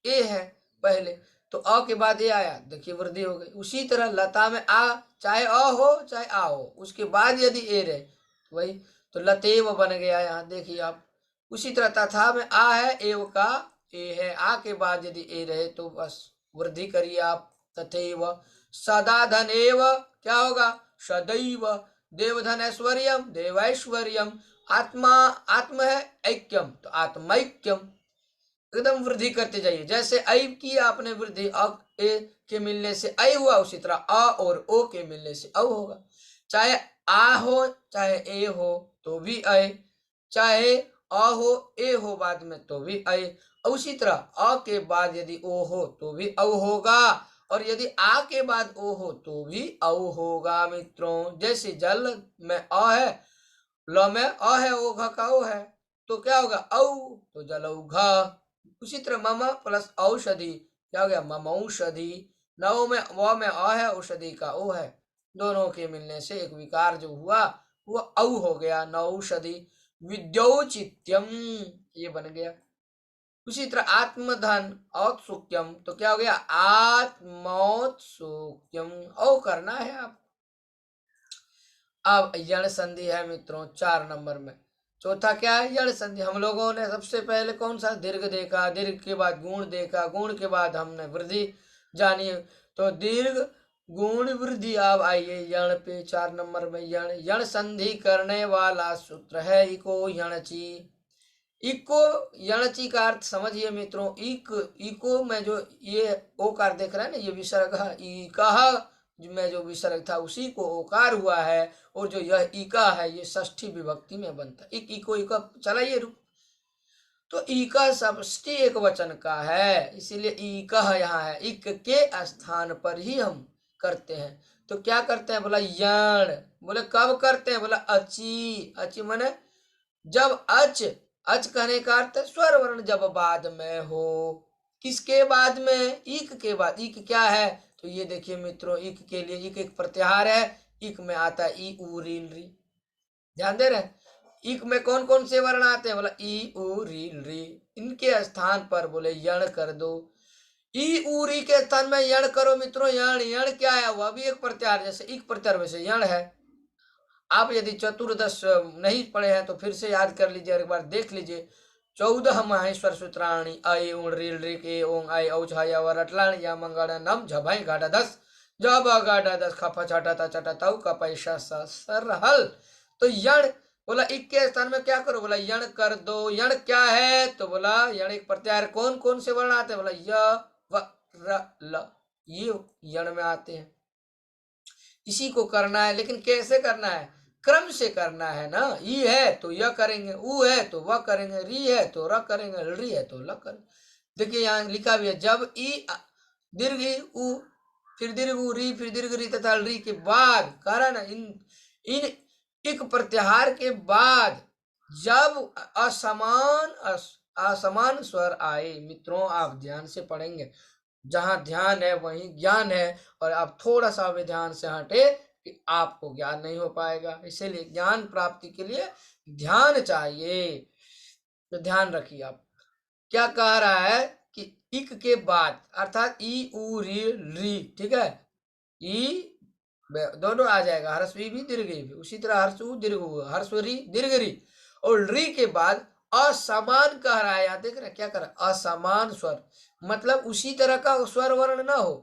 ए है पहले, तो अ के बाद ए आया, देखिए वृद्धि हो गई। उसी तरह लता में आ, चाहे अ हो चाहे आ हो, उसके बाद यदि ए रहे तो वही, तो लतेव बन गया। यहाँ देखिए आप, उसी तरह तथा में आ है, एव का ए है, आ के बाद यदि ए रहे तो बस वृद्धि करिए आप, तथैव। सदा धन एव क्या होगा, सदैव। देवधन ऐश्वर्यम, देवैश्वर्यम। आत्मा, आत्म है ऐक्यम, तो आत्मैक्यम। एकदम वृद्धि करते जाइए, जैसे ऐ की आपने वृद्धि अ ए के मिलने से ऐ हुआ, उसी तरह अ और ओ के मिलने से औ होगा। चाहे आ हो चाहे ए हो तो भी ऐ, चाहे अ हो ए हो बाद में तो भी ऐ, उसी तरह अ के बाद यदि ओ हो तो भी औ होगा, और यदि आ के बाद ओ हो तो भी औ होगा। मित्रों जैसे जल में अ है, ल में अ है, ओ घ का ओ है, तो क्या होगा, औ, तो जलौघ। उसी तरह मम प्लस औषधि क्या हो गया, ममौषधि। नौ में व में अ है, औषधि का ओ है, दोनों के मिलने से एक विकार जो हुआ वो औ हो गया, नौषधि। विद्योचित्यम ये बन गया। उसी तरह आत्मधन औत्सुक्यम, तो क्या हो गया, आत्मौत्सुक्यम, औ करना है आप। अब यण संधि है मित्रों 4 नंबर में। चौथा क्या है, यण संधि। हम लोगों ने सबसे पहले कौन सा, दीर्घ देखा, दीर्घ के बाद गुण देखा, गुण के बाद हमने वृद्धि जानी, तो दीर्घ गुण वृद्धि। अब आइए यण पे 4 नंबर में, यण। यण संधि करने वाला सूत्र है इको यणची। इको यणची का अर्थ समझिए मित्रों, इको में जो ये ओकार देख रहे हैं ना, ये विसर्ग है, इकह में जो विसर्ग था उसी को ओकार हुआ है, और जो यह इका है ये षष्ठी विभक्ति में बनता है। इको इका चलाइए रूप, तो इका समष्टि एक वचन का है, इसीलिए इकह यहाँ है, इक के स्थान पर ही हम करते हैं। तो क्या करते हैं, बोला यण। बोले कब करते हैं, बोला अची। अची माने जब अच, अच कहने का अर्थ स्वर वर्ण जब बाद में हो। किसके बाद में, इक के बाद। इक क्या है, तो ये देखिए मित्रों, इक के लिए इक एक प्रत्याहार है, इक में आता है ई उ रील री। ध्यान दे रहे हैं, इक में कौन कौन से वर्ण आते हैं, बोला ई उ रील री, इनके स्थान पर बोले यण कर दो। ई उ री के स्थान में यण करो मित्रों। यण, यण क्या है, वह भी एक प्रत्याहार, जैसे इक प्रत्याहार वैसे यण है। आप यदि चतुर्दश नहीं पढ़े हैं तो फिर से याद कर लीजिए, एक बार देख लीजिए। 14 महेश्वर सूत्राणी अय उण रील ऋक ए ओंग आय औ छाया वर अटलाण या मंगड़ नम झभई गाढ़ा दस जब गाढ़ा दस खफा छटा चटा तव का पैसा सर हल। तो यण बोला इक के स्थान में क्या करो, बोला यण कर दो। यण क्या है, तो बोला यण एक प्रत्याहार। कौन कौन से वर्ण आते हैं, बोला य व र ल, ये यण में आते हैं। इसी को करना है, लेकिन कैसे करना है? क्रम से करना है ना। ई है तो यह करेंगे, ऊ है तो वह करेंगे, री है तो र करेंगे, री है तो ल करेंगे। देखिए यहाँ लिखा भी है, जब ई दीर्घ ई ऊ, फिर दीर्घ ऊ री, फिर दीर्घ री तथा री के बाद कारण इन इक प्रत्याहार के बाद जब असमान स्वर आए। मित्रों आप ध्यान से पढ़ेंगे, जहां ध्यान है वहीं ज्ञान है, और आप थोड़ा सा भी ध्यान से हटे कि आपको ज्ञान नहीं हो पाएगा। इसीलिए ज्ञान प्राप्ति के लिए ध्यान चाहिए। तो ध्यान रखिए, आप क्या कह रहा है कि इक के बाद अर्थात ई उ री री, ठीक है, ई दोनों आ जाएगा, हर्षवी भी दीर्घ भी। उसी तरह हर्षु दीर्घ हर्षरी दीर्घ री, और री के बाद असमान कह रहा है। यहाँ देख रहे हैं क्या कर रहा है? असमान स्वर, मतलब उसी तरह का स्वर वर्ण ना हो।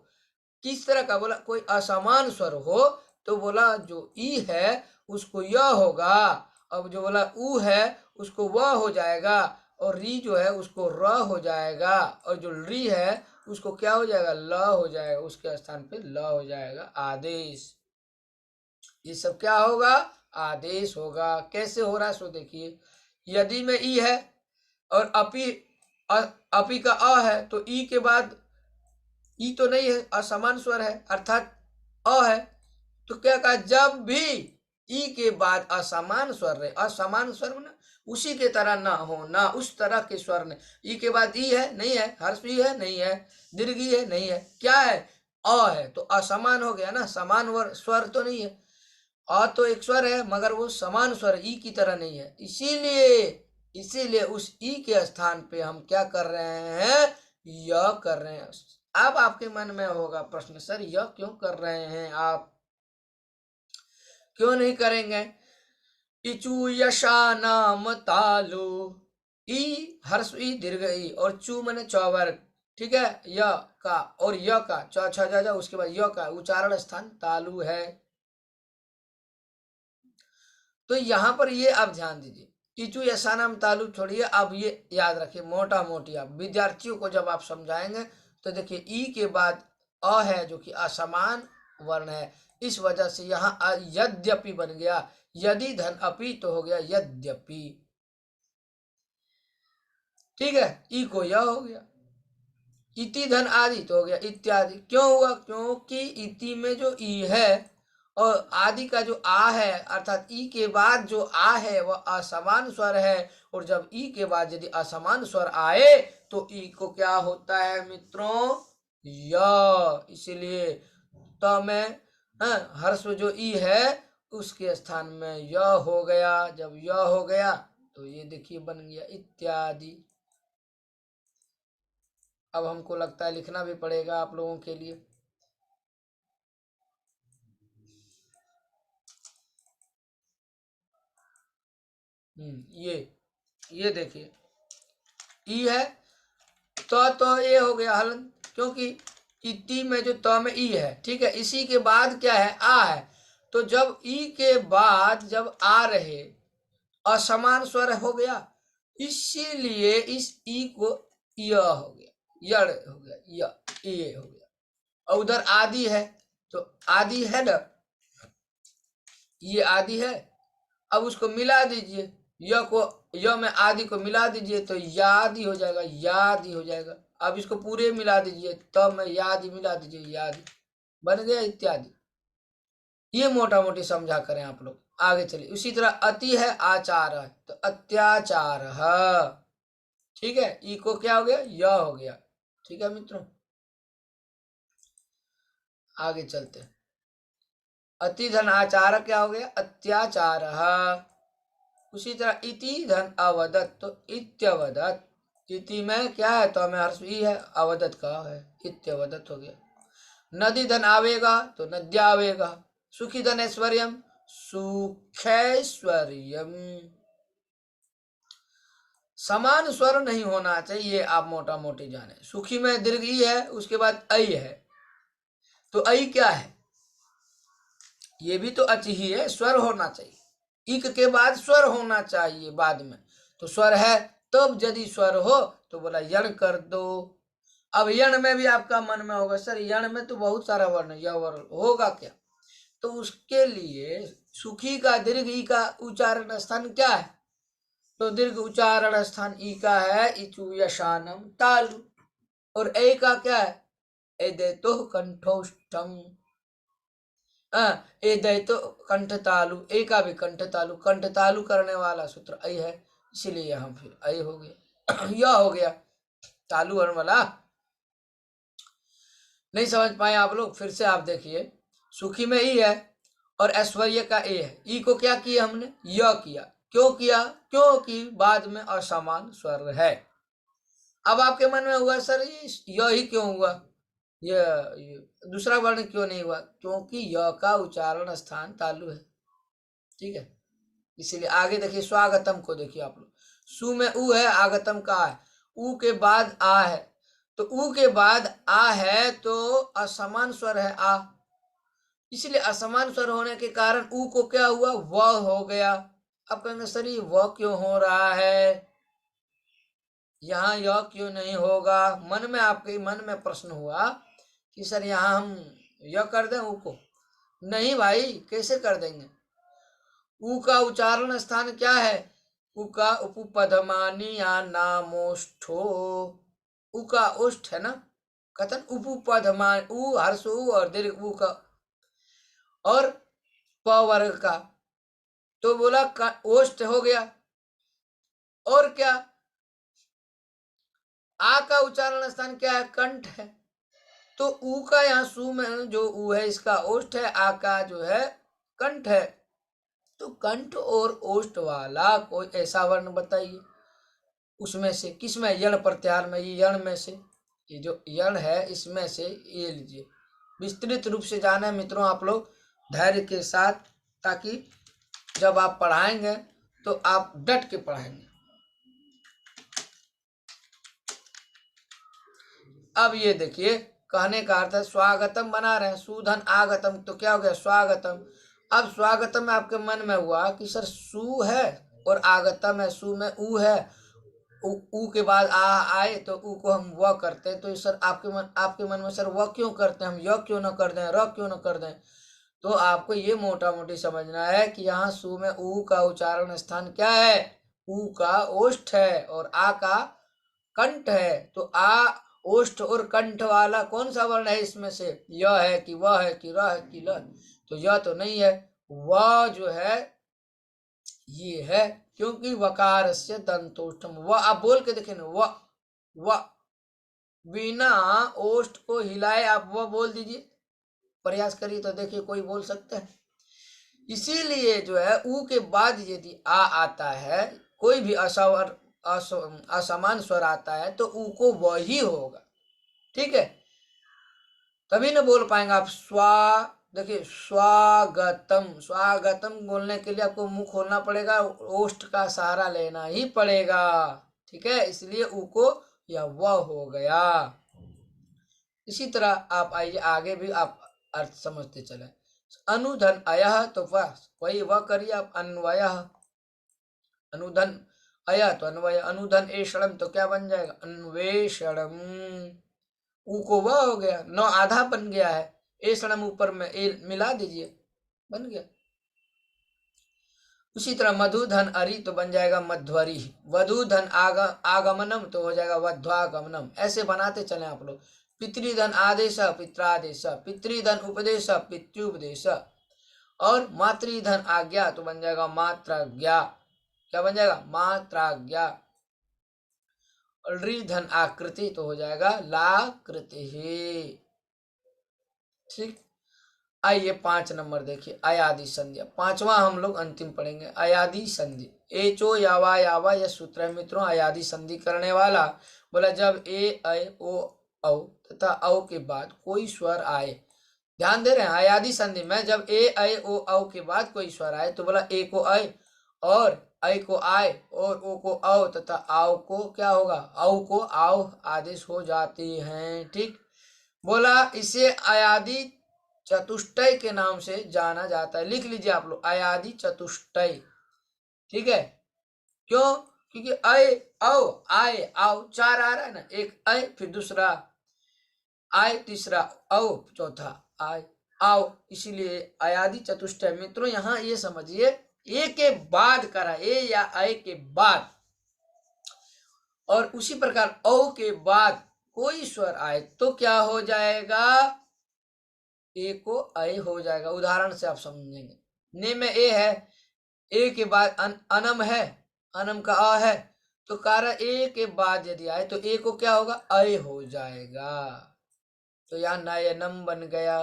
किस तरह का? बोला कोई असमान स्वर हो तो बोला जो ई है उसको य होगा, अब जो बोला ऊ है उसको व हो जाएगा, और री जो है उसको र हो जाएगा, और जो री है उसको क्या हो जाएगा? ल हो जाएगा, उसके स्थान पे ल हो जाएगा। आदेश, ये सब क्या होगा? आदेश होगा। कैसे हो रहा है सो देखिए, यदि में ई है और अपी का अ है, तो ई के बाद ई तो नहीं है, असमान स्वर है अर्थात अ है, तो क्या कहा? जब भी ई के बाद असमान स्वर रहे, असमान स्वर ना उसी के तरह ना हो, ना उस तरह के स्वर ने। ई के बाद ई है नहीं है, हर्षी है नहीं है, दीर्घी है नहीं है, क्या है? अ है, तो असमान हो गया ना, समान स्वर तो नहीं है। अ तो एक स्वर है मगर वो समान स्वर ई की तरह नहीं है, इसीलिए उस ई के स्थान पे हम क्या कर रहे हैं? यह कर रहे हैं। अब आपके मन में होगा प्रश्न, सर यह क्यों कर रहे हैं आप, क्यों नहीं करेंगे? इचु यशा नाम तालु, ई हर्ष ई दीर्घ ई, और चू मने चौवर्ग, ठीक है, य का और य का छ उसके बाद य का उच्चारण स्थान तालु है। तो यहाँ पर ये आप ध्यान दीजिए, इचु यशा नाम तालु छोड़िए, अब ये याद रखिए मोटा मोटी, आप विद्यार्थियों को जब आप समझाएंगे तो देखिए ई के बाद अ है जो कि असमान वर्ण है, इस वजह से यहाँ यद्यपि बन गया, यदि धन अपि तो हो गया यद्यपि, ठीक है। ई को यह हो गया, इति धन आदि तो हो गया इत्यादि। क्यों हुआ? क्योंकि इति में जो ई है और आदि का जो आ है, अर्थात ई के बाद जो आ है वह असमान स्वर है, और जब ई के बाद यदि असमान स्वर आए तो ई को क्या होता है मित्रों? य। इसलिए तो में हर्ष जो ई है उसके स्थान में य हो गया। जब य हो गया तो ये देखिए बन गया इत्यादि। अब हमको लगता है लिखना भी पड़ेगा आप लोगों के लिए। ये देखिए ई है तो ये हो गया हलन, क्योंकि इति में जो त में ई है, ठीक है, इसी के बाद क्या है? आ है, तो जब ई के बाद जब आ रहे असमान स्वर हो गया, इसीलिए इस ई को य हो गया, यड़ हो गया, ये हो गया। और उधर आदि है तो आदि है ना, ये आदि है, अब उसको मिला दीजिए, य में आदि को मिला दीजिए तो यादि हो जाएगा, यादि हो जाएगा। अब इसको पूरे मिला दीजिए, तब में यादि मिला दीजिए, यादि बन गया इत्यादि। ये मोटा मोटी समझा करें आप लोग, आगे चलिए। उसी तरह अति है आचार है तो अत्याचार है, ठीक है, ई को क्या हो गया? य हो गया, ठीक है मित्रों। आगे चलते हैं, अति धन आचार क्या हो गया? अत्याचार। उसी तरह इति धन अवदत तो इत्यवदत, इति में क्या है? तो में हर्ष ई है, अवदत का है, इत्यवदत हो गया। नदी धन आवेगा तो नद्या आवेगा। सुखी धन ऐश्वर्यम सुखैश्वर्यम। समान स्वर नहीं होना चाहिए, आप मोटा मोटी जाने। सुखी में दीर्घ ई है, उसके बाद ऐ है, तो ऐ क्या है? ये भी तो अच ही है, स्वर होना चाहिए, इक के बाद स्वर होना चाहिए बाद में, तो स्वर है तब यदि स्वर हो तो बोला यण कर दो। अब यण में भी आपका मन में होगा, सर यण में तो बहुत सारा वर्ण, यह वर्ण होगा क्या? तो उसके लिए सुखी का दीर्घ ई का उच्चारण स्थान क्या है? तो दीर्घ उच्चारण स्थान ई का है इचु यशानम तालु, और ए का क्या है? एदेतो कंठोष्ठम। एदेतो कंठ तालु, ए का भी कंठ तालु करने वाला सूत्र ऐ है, इसीलिए यहाँ फिर ऐ हो गया। यह हो गया तालु वर्ण वाला। नहीं समझ पाए आप लोग? फिर से आप देखिए, सुखी में ई है और ऐश्वर्य का ए है। ई को क्या किया हमने? य किया। क्यों किया? क्योंकि बाद में असमान स्वर है। अब आपके मन में हुआ सर य ही क्यों हुआ, ये दूसरा वर्ण क्यों नहीं हुआ? क्योंकि य का उच्चारण स्थान तालु है। ठीक है, इसीलिए आगे देखिए स्वागतम को देखिए आप लोग, सु में उ है, आगतम का है, उ के बाद आ है, तो उ के बाद आ है तो असमान स्वर है आ, इसलिए असमान स्वर होने के कारण उ को क्या हुआ? व हो गया। अब कहेंगे सर ये व क्यों हो रहा है, यहाँ यह क्यों नहीं होगा? मन में आपके मन में प्रश्न हुआ कि सर यहाँ हम यह कर दें उ को? नहीं भाई, कैसे कर देंगे? उ का उच्चारण स्थान क्या है? उ का उपपदमानी या नामोष्ठो, उ का ओष्ठ है ना, कथन उपपदमान, उ हर्ष उ और दीर्घ उ का और प वर्ग का, तो बोला ओष्ठ हो गया। और क्या? आ का उच्चारण स्थान क्या है? कंठ है, तो उ का यहाँ सु में जो उ है इसका ओष्ठ है, आ का जो है कंठ है, तो कंठ और ओष्ठ वाला कोई ऐसा वर्ण बताइए उसमें से, किसमें? यण प्रत्याहार में, ये यण में से, ये जो यण है इसमें से ये लीजिए। विस्तृत रूप से जाना है मित्रों आप लोग धैर्य के साथ, ताकि जब आप पढ़ाएंगे तो आप डट के पढ़ाएंगे। अब ये देखिए, कहने का अर्थ है स्वागतम बना रहे हैं, सुधन आगतम, तो क्या हो गया? स्वागतम। अब स्वागतम में आपके मन में हुआ कि सर सु है और आगतम है, सु में उ है, उ के बाद आ आए तो उ को हम व करते हैं, तो सर आपके मन में सर व क्यों करते हैं, हम य क्यों न कर दें, र क्यों न कर दें? तो आपको ये मोटा मोटी समझना है कि यहाँ सु में उ का उच्चारण स्थान क्या है? उ का ओष्ठ है और आ का कंठ है, तो आ ओष्ठ और कंठ वाला कौन सा वर्ण है इसमें से? य है कि वह है कि र है कि ल? तो यह तो नहीं है, वह जो है ये है, क्योंकि वकार से दंतोष्ठम, व आप बोल के देखें ना, व बिना ओष्ठ को हिलाए आप वह बोल दीजिए, प्रयास करिए तो देखिए कोई बोल सकता है। इसीलिए जो है उ के बाद यदि आ आता है, कोई भी असमान स्वर आता है तो उ को वही होगा। ठीक है, तभी ना बोल पाएंगे आप देखिए स्वागतम, स्वागतम बोलने के लिए आपको मुंह खोलना पड़ेगा, ओष्ठ का सहारा लेना ही पड़ेगा। ठीक है, इसलिए उ को या वह हो गया। इसी तरह आप आइए आगे भी आप अर्थ समझते चले। अनुधन अयः, तो वही वह करिए आप, अन्वय, अनुधन अयः तो अन्वय, अनुधन एषणम तो क्या बन जाएगा? अन्वेषणम। उ को वह हो गया, न आधा बन गया है, एषणम ऊपर में ए मिला दीजिए, बन गया। उसी तरह मधुधन अरि तो बन जाएगा मध्वरी, वधुधन आगमनम तो हो जाएगा वध्वागमनम। ऐसे बनाते चले आप लोग। पितृधन आदेश पित्रादेश, पितृधन उपदेश पितृपदेश, और मातृधन आज्ञा तो बन जाएगा मात्राज्ञा। क्या बन जाएगा? मात्राज्ञा। और ऋधन आकृति तो हो जाएगा लाकृति। ठीक, आइए 5 नंबर देखिए, अयादि संधि। पांचवा हम लोग अंतिम पढ़ेंगे, अयादि संधि। एचो यावा यावा यह सूत्र है मित्रों अयादि संधि करने वाला। बोला जब ए ऐ ओ औ तथा औ के बाद कोई स्वर आए, ध्यान दे रहे हैं, अयादि संधि में जब ए ऐ ओ औ के बाद कोई स्वर आए, तो बोला ए को ऐ और ऐ को आए और ओ को औ तथा आओ को क्या होगा? औ को आओ आदेश हो जाती हैं। ठीक, बोला इसे अयादि चतुष्टय के नाम से जाना जाता है। लिख लीजिए आप लोग, अयादि चतुष्टय। ठीक है, क्यों? क्योंकि ऐ औ आए आओ 4 आ रहा है ना, एक ऐ फिर दूसरा आए तीसरा औ चौथा आए आओ, इसीलिए अयादि चतुष्टय। मित्रों यहाँ ये समझिए, ए के बाद करा, ए या आय के बाद, और उसी प्रकार औ के बाद कोई स्वर आए तो क्या हो जाएगा, ए को अय हो जाएगा। उदाहरण से आप समझेंगे। ने में ए है, ए के बाद अनम है, अनम का अ है, तो कार्य ए के बाद यदि आए तो ए को क्या होगा, अय हो जाएगा। तो यहाँ नयनम बन गया,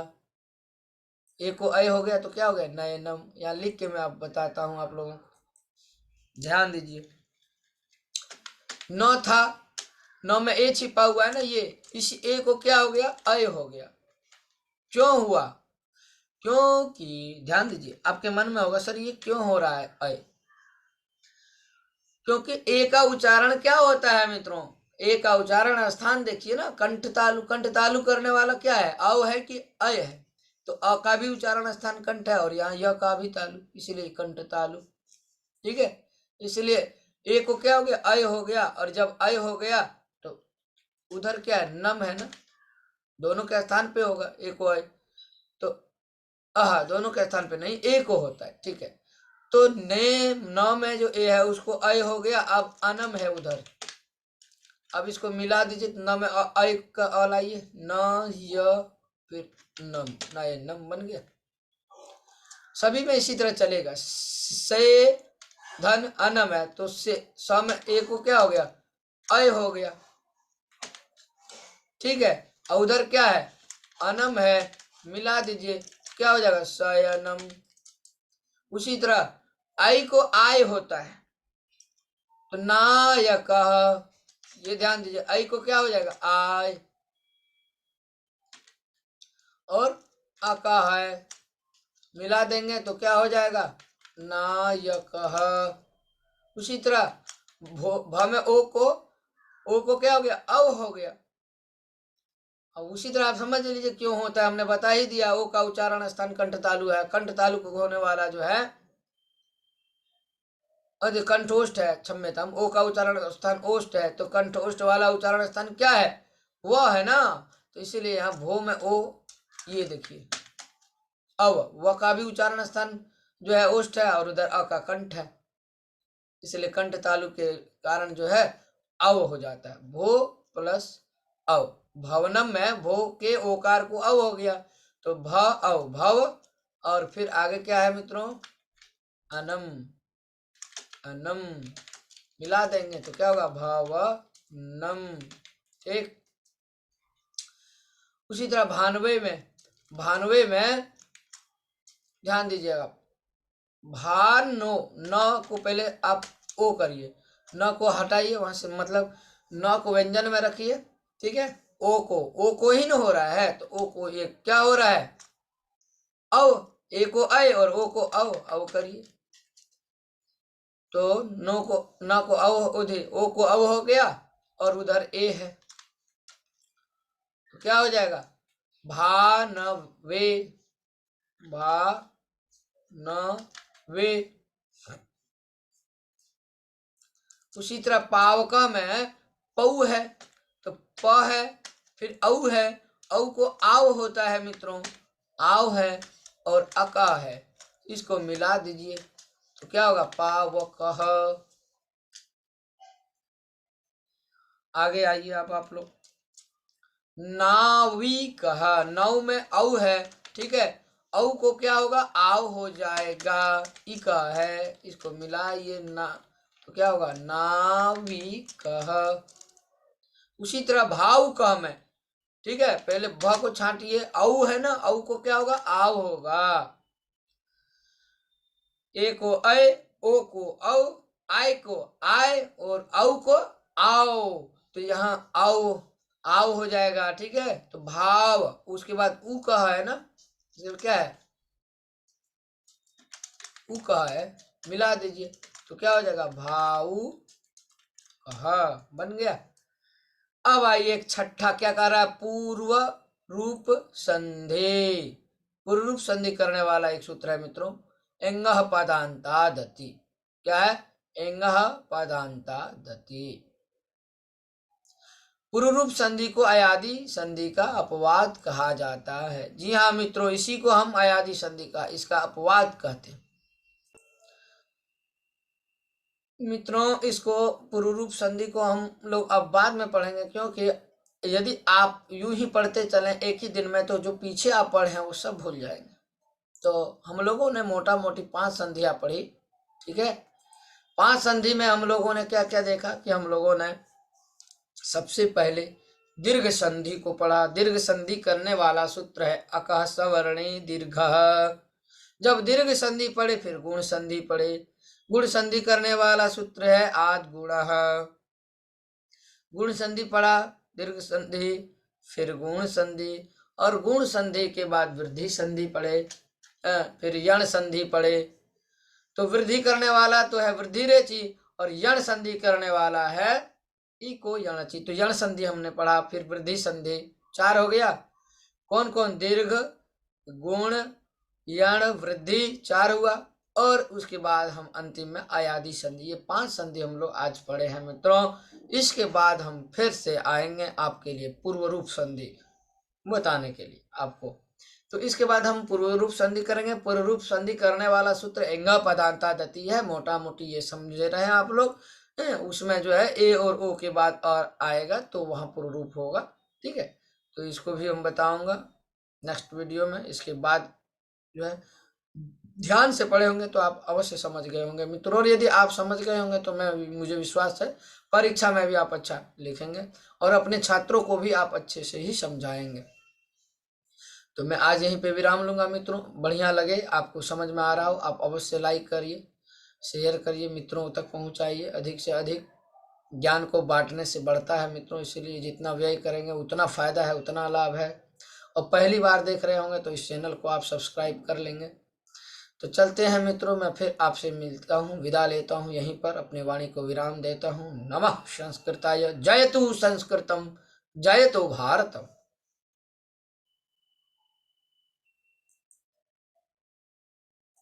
ए को अय हो गया तो क्या हो गया, नयनम। यहाँ लिख के मैं आप बताता हूं आप लोगों को, ध्यान दीजिए। न था, न में ए छिपा हुआ है ना, ये इस ए को क्या हो गया, अय हो गया। क्यों हुआ, क्योंकि ध्यान दीजिए, आपके मन में होगा सर ये क्यों हो रहा है अय, क्योंकि ए का उच्चारण क्या होता है मित्रों, ए का उच्चारण स्थान देखिए ना, कंठ तालु करने वाला क्या है, अव है कि अय है। तो अ का भी उच्चारण स्थान कंठ है, और यहाँ य का भी तालु, इसीलिए कंठ तालु। ठीक है, इसलिए ए को क्या हो गया, अय हो गया। और जब अय हो गया तो उधर क्या है, नम है ना, दोनों के स्थान पे होगा ए को अय, तो आहा दोनों के स्थान पे नहीं, ए को होता है। ठीक है, तो ने न में जो ए है उसको अय हो गया, अब अनम है उधर, अब इसको मिला दीजिए, न में अय का अ लाइए, न य फिर नम, नम बन गया। सभी में इसी तरह चलेगा। से धन अनम है तो से स में ए को क्या हो गया, अय हो गया। ठीक है, और उधर क्या है, अनम है, मिला दीजिए, क्या हो जाएगा, सयनम। उसी तरह आई को आय होता है तो नायक, ये ध्यान दीजिए, आई को क्या हो जाएगा, आय। और अका है, मिला देंगे तो क्या हो जाएगा, नायक। उसी तरह भ में ओ को क्या हो गया, अव हो गया। अब उसी तरह आप समझ लीजिए क्यों होता है, हमने बता ही दिया। ओ का उच्चारण स्थान कंठ तालु है, कंठ तालु को होने वाला जो है अरे कंठोष्ठ है, क्षम्यताम, ओ का उच्चारण स्थान ओष्ठ है, तो कंठोष्ठ वाला उच्चारण स्थान क्या है, वह है ना। तो इसीलिए यहाँ भो में ओ, ये देखिए अव, व का भी उच्चारण स्थान जो है ओष्ठ है, और उधर अ का कंठ है, इसलिए कंठ तालु के कारण जो है अव हो जाता है, भो प्लस अव। भवनम में भो के ओकार को अव हो गया, तो भ अव भव, और फिर आगे क्या है मित्रों, अनम, अनम मिला देंगे तो क्या होगा, भाव नम। ठीक, उसी तरह भानवे में ध्यान दीजिएगा, भानो, न को पहले आप ओ करिए, न को हटाइए वहां से, मतलब न को व्यंजन में रखिए। ठीक है, ओ को ही न हो रहा है, तो ओ को ये क्या हो रहा है, अव, ए को अय और ओ को अव करिए, तो नो को न को अव, उधर ओ को अव हो गया, और उधर ए है, तो क्या हो जाएगा, भानवे, भानवे। उसी तरह पावका में पऊ है, तो प है, फिर औ है, औ को आव होता है मित्रों, आव है, और अका है, इसको मिला दीजिए तो क्या होगा, पावकः। आगे आइए आप लोग, नाविकः, नौ में औ है, ठीक है, औ को क्या होगा, आव हो जाएगा, इका है, इसको मिलाइए ना तो क्या होगा, नाविकः। उसी तरह भाव कह में, ठीक है, पहले भ को छांटिए, औ है ना, औ को क्या होगा, आव होगा, ए को अय, ओ को औ, आय को आय, और औ को आओ, तो यहाँ आओ आव हो जाएगा। ठीक है, तो भाव, उसके बाद उ कहा है ना, क्या है, उ कहा है, मिला दीजिए तो क्या हो जाएगा, भाऊ कहा, बन गया। अब आइए एक छठा, क्या कर रहा है, पूर्व रूप संधि। पूर्व रूप संधि करने वाला एक सूत्र है मित्रों, एंगह पदांता दति। क्या है, एंगह पदांता दति। पूर्व रूप संधि को अयादि संधि का अपवाद कहा जाता है। जी हाँ मित्रों, इसी को हम अयादि संधि का इसका अपवाद कहते हैं। मित्रों, इसको पूर्व रूप संधि को हम लोग अब बाद में पढ़ेंगे, क्योंकि यदि आप यूं ही पढ़ते चलें एक ही दिन में तो जो पीछे आप पढ़े हैं वो सब भूल जाएंगे। तो हम लोगों ने मोटा मोटी 5 संधियां पढ़ी, ठीक है। 5 संधि में हम लोगों ने क्या क्या देखा कि हम लोगों ने सबसे पहले दीर्घ संधि को पढ़ा। दीर्घ संधि करने वाला सूत्र है अकः सवर्णी दीर्घ। जब दीर्घ संधि पढ़े फिर गुण संधि पढ़े। गुण संधि करने वाला सूत्र है आद गुणः। गुण संधि पढ़ा, दीर्घ संधि, फिर गुण संधि, और गुण संधि के बाद वृद्धि संधि पढ़े, फिर यण संधि पढ़े। तो वृद्धि करने वाला तो है वृद्धि रेचि, और यण संधि करने वाला है इको यणचि। तो यण संधि हमने पढ़ा, फिर वृद्धि संधि, 4 हो गया। कौन कौन? दीर्घ, गुण, यण, वृद्धि, 4 हुआ। और उसके बाद हम अंतिम में अयादि संधि, ये 5 संधि हम लोग आज पढ़े हैं मित्रों। इसके बाद हम फिर से आएंगे आपके लिए पूर्व रूप संधि बताने के लिए आपको। तो इसके बाद हम पूर्व रूप संधि करेंगे। पूर्व रूप संधि करने वाला सूत्र एंग पदांता दति है, मोटा मोटी ये समझ रहे हैं आप लोग। उसमें जो है ए और ओ के बाद और आएगा तो वहां पूर्व रूप होगा, ठीक है। तो इसको भी हम बताऊंगा नेक्स्ट वीडियो में। इसके बाद जो है ध्यान से पढ़े होंगे तो आप अवश्य समझ गए होंगे मित्रों। और यदि आप समझ गए होंगे तो मुझे विश्वास है परीक्षा में भी आप अच्छा लिखेंगे और अपने छात्रों को भी आप अच्छे से ही समझाएंगे। तो मैं आज यहीं पे विराम लूंगा मित्रों। बढ़िया लगे, आपको समझ में आ रहा हो, आप अवश्य लाइक करिए, शेयर करिए, मित्रों तक पहुंचाइए। अधिक से अधिक ज्ञान को बांटने से बढ़ता है मित्रों, इसीलिए जितना व्यय करेंगे उतना फायदा है, उतना लाभ है। और पहली बार देख रहे होंगे तो इस चैनल को आप सब्सक्राइब कर लेंगे। तो चलते हैं मित्रों, मैं फिर आपसे मिलता हूँ, विदा लेता हूँ, यहीं पर अपनी वाणी को विराम देता हूँ। नमः संस्कृताय, जयतु संस्कृतम, जयतु भारतम।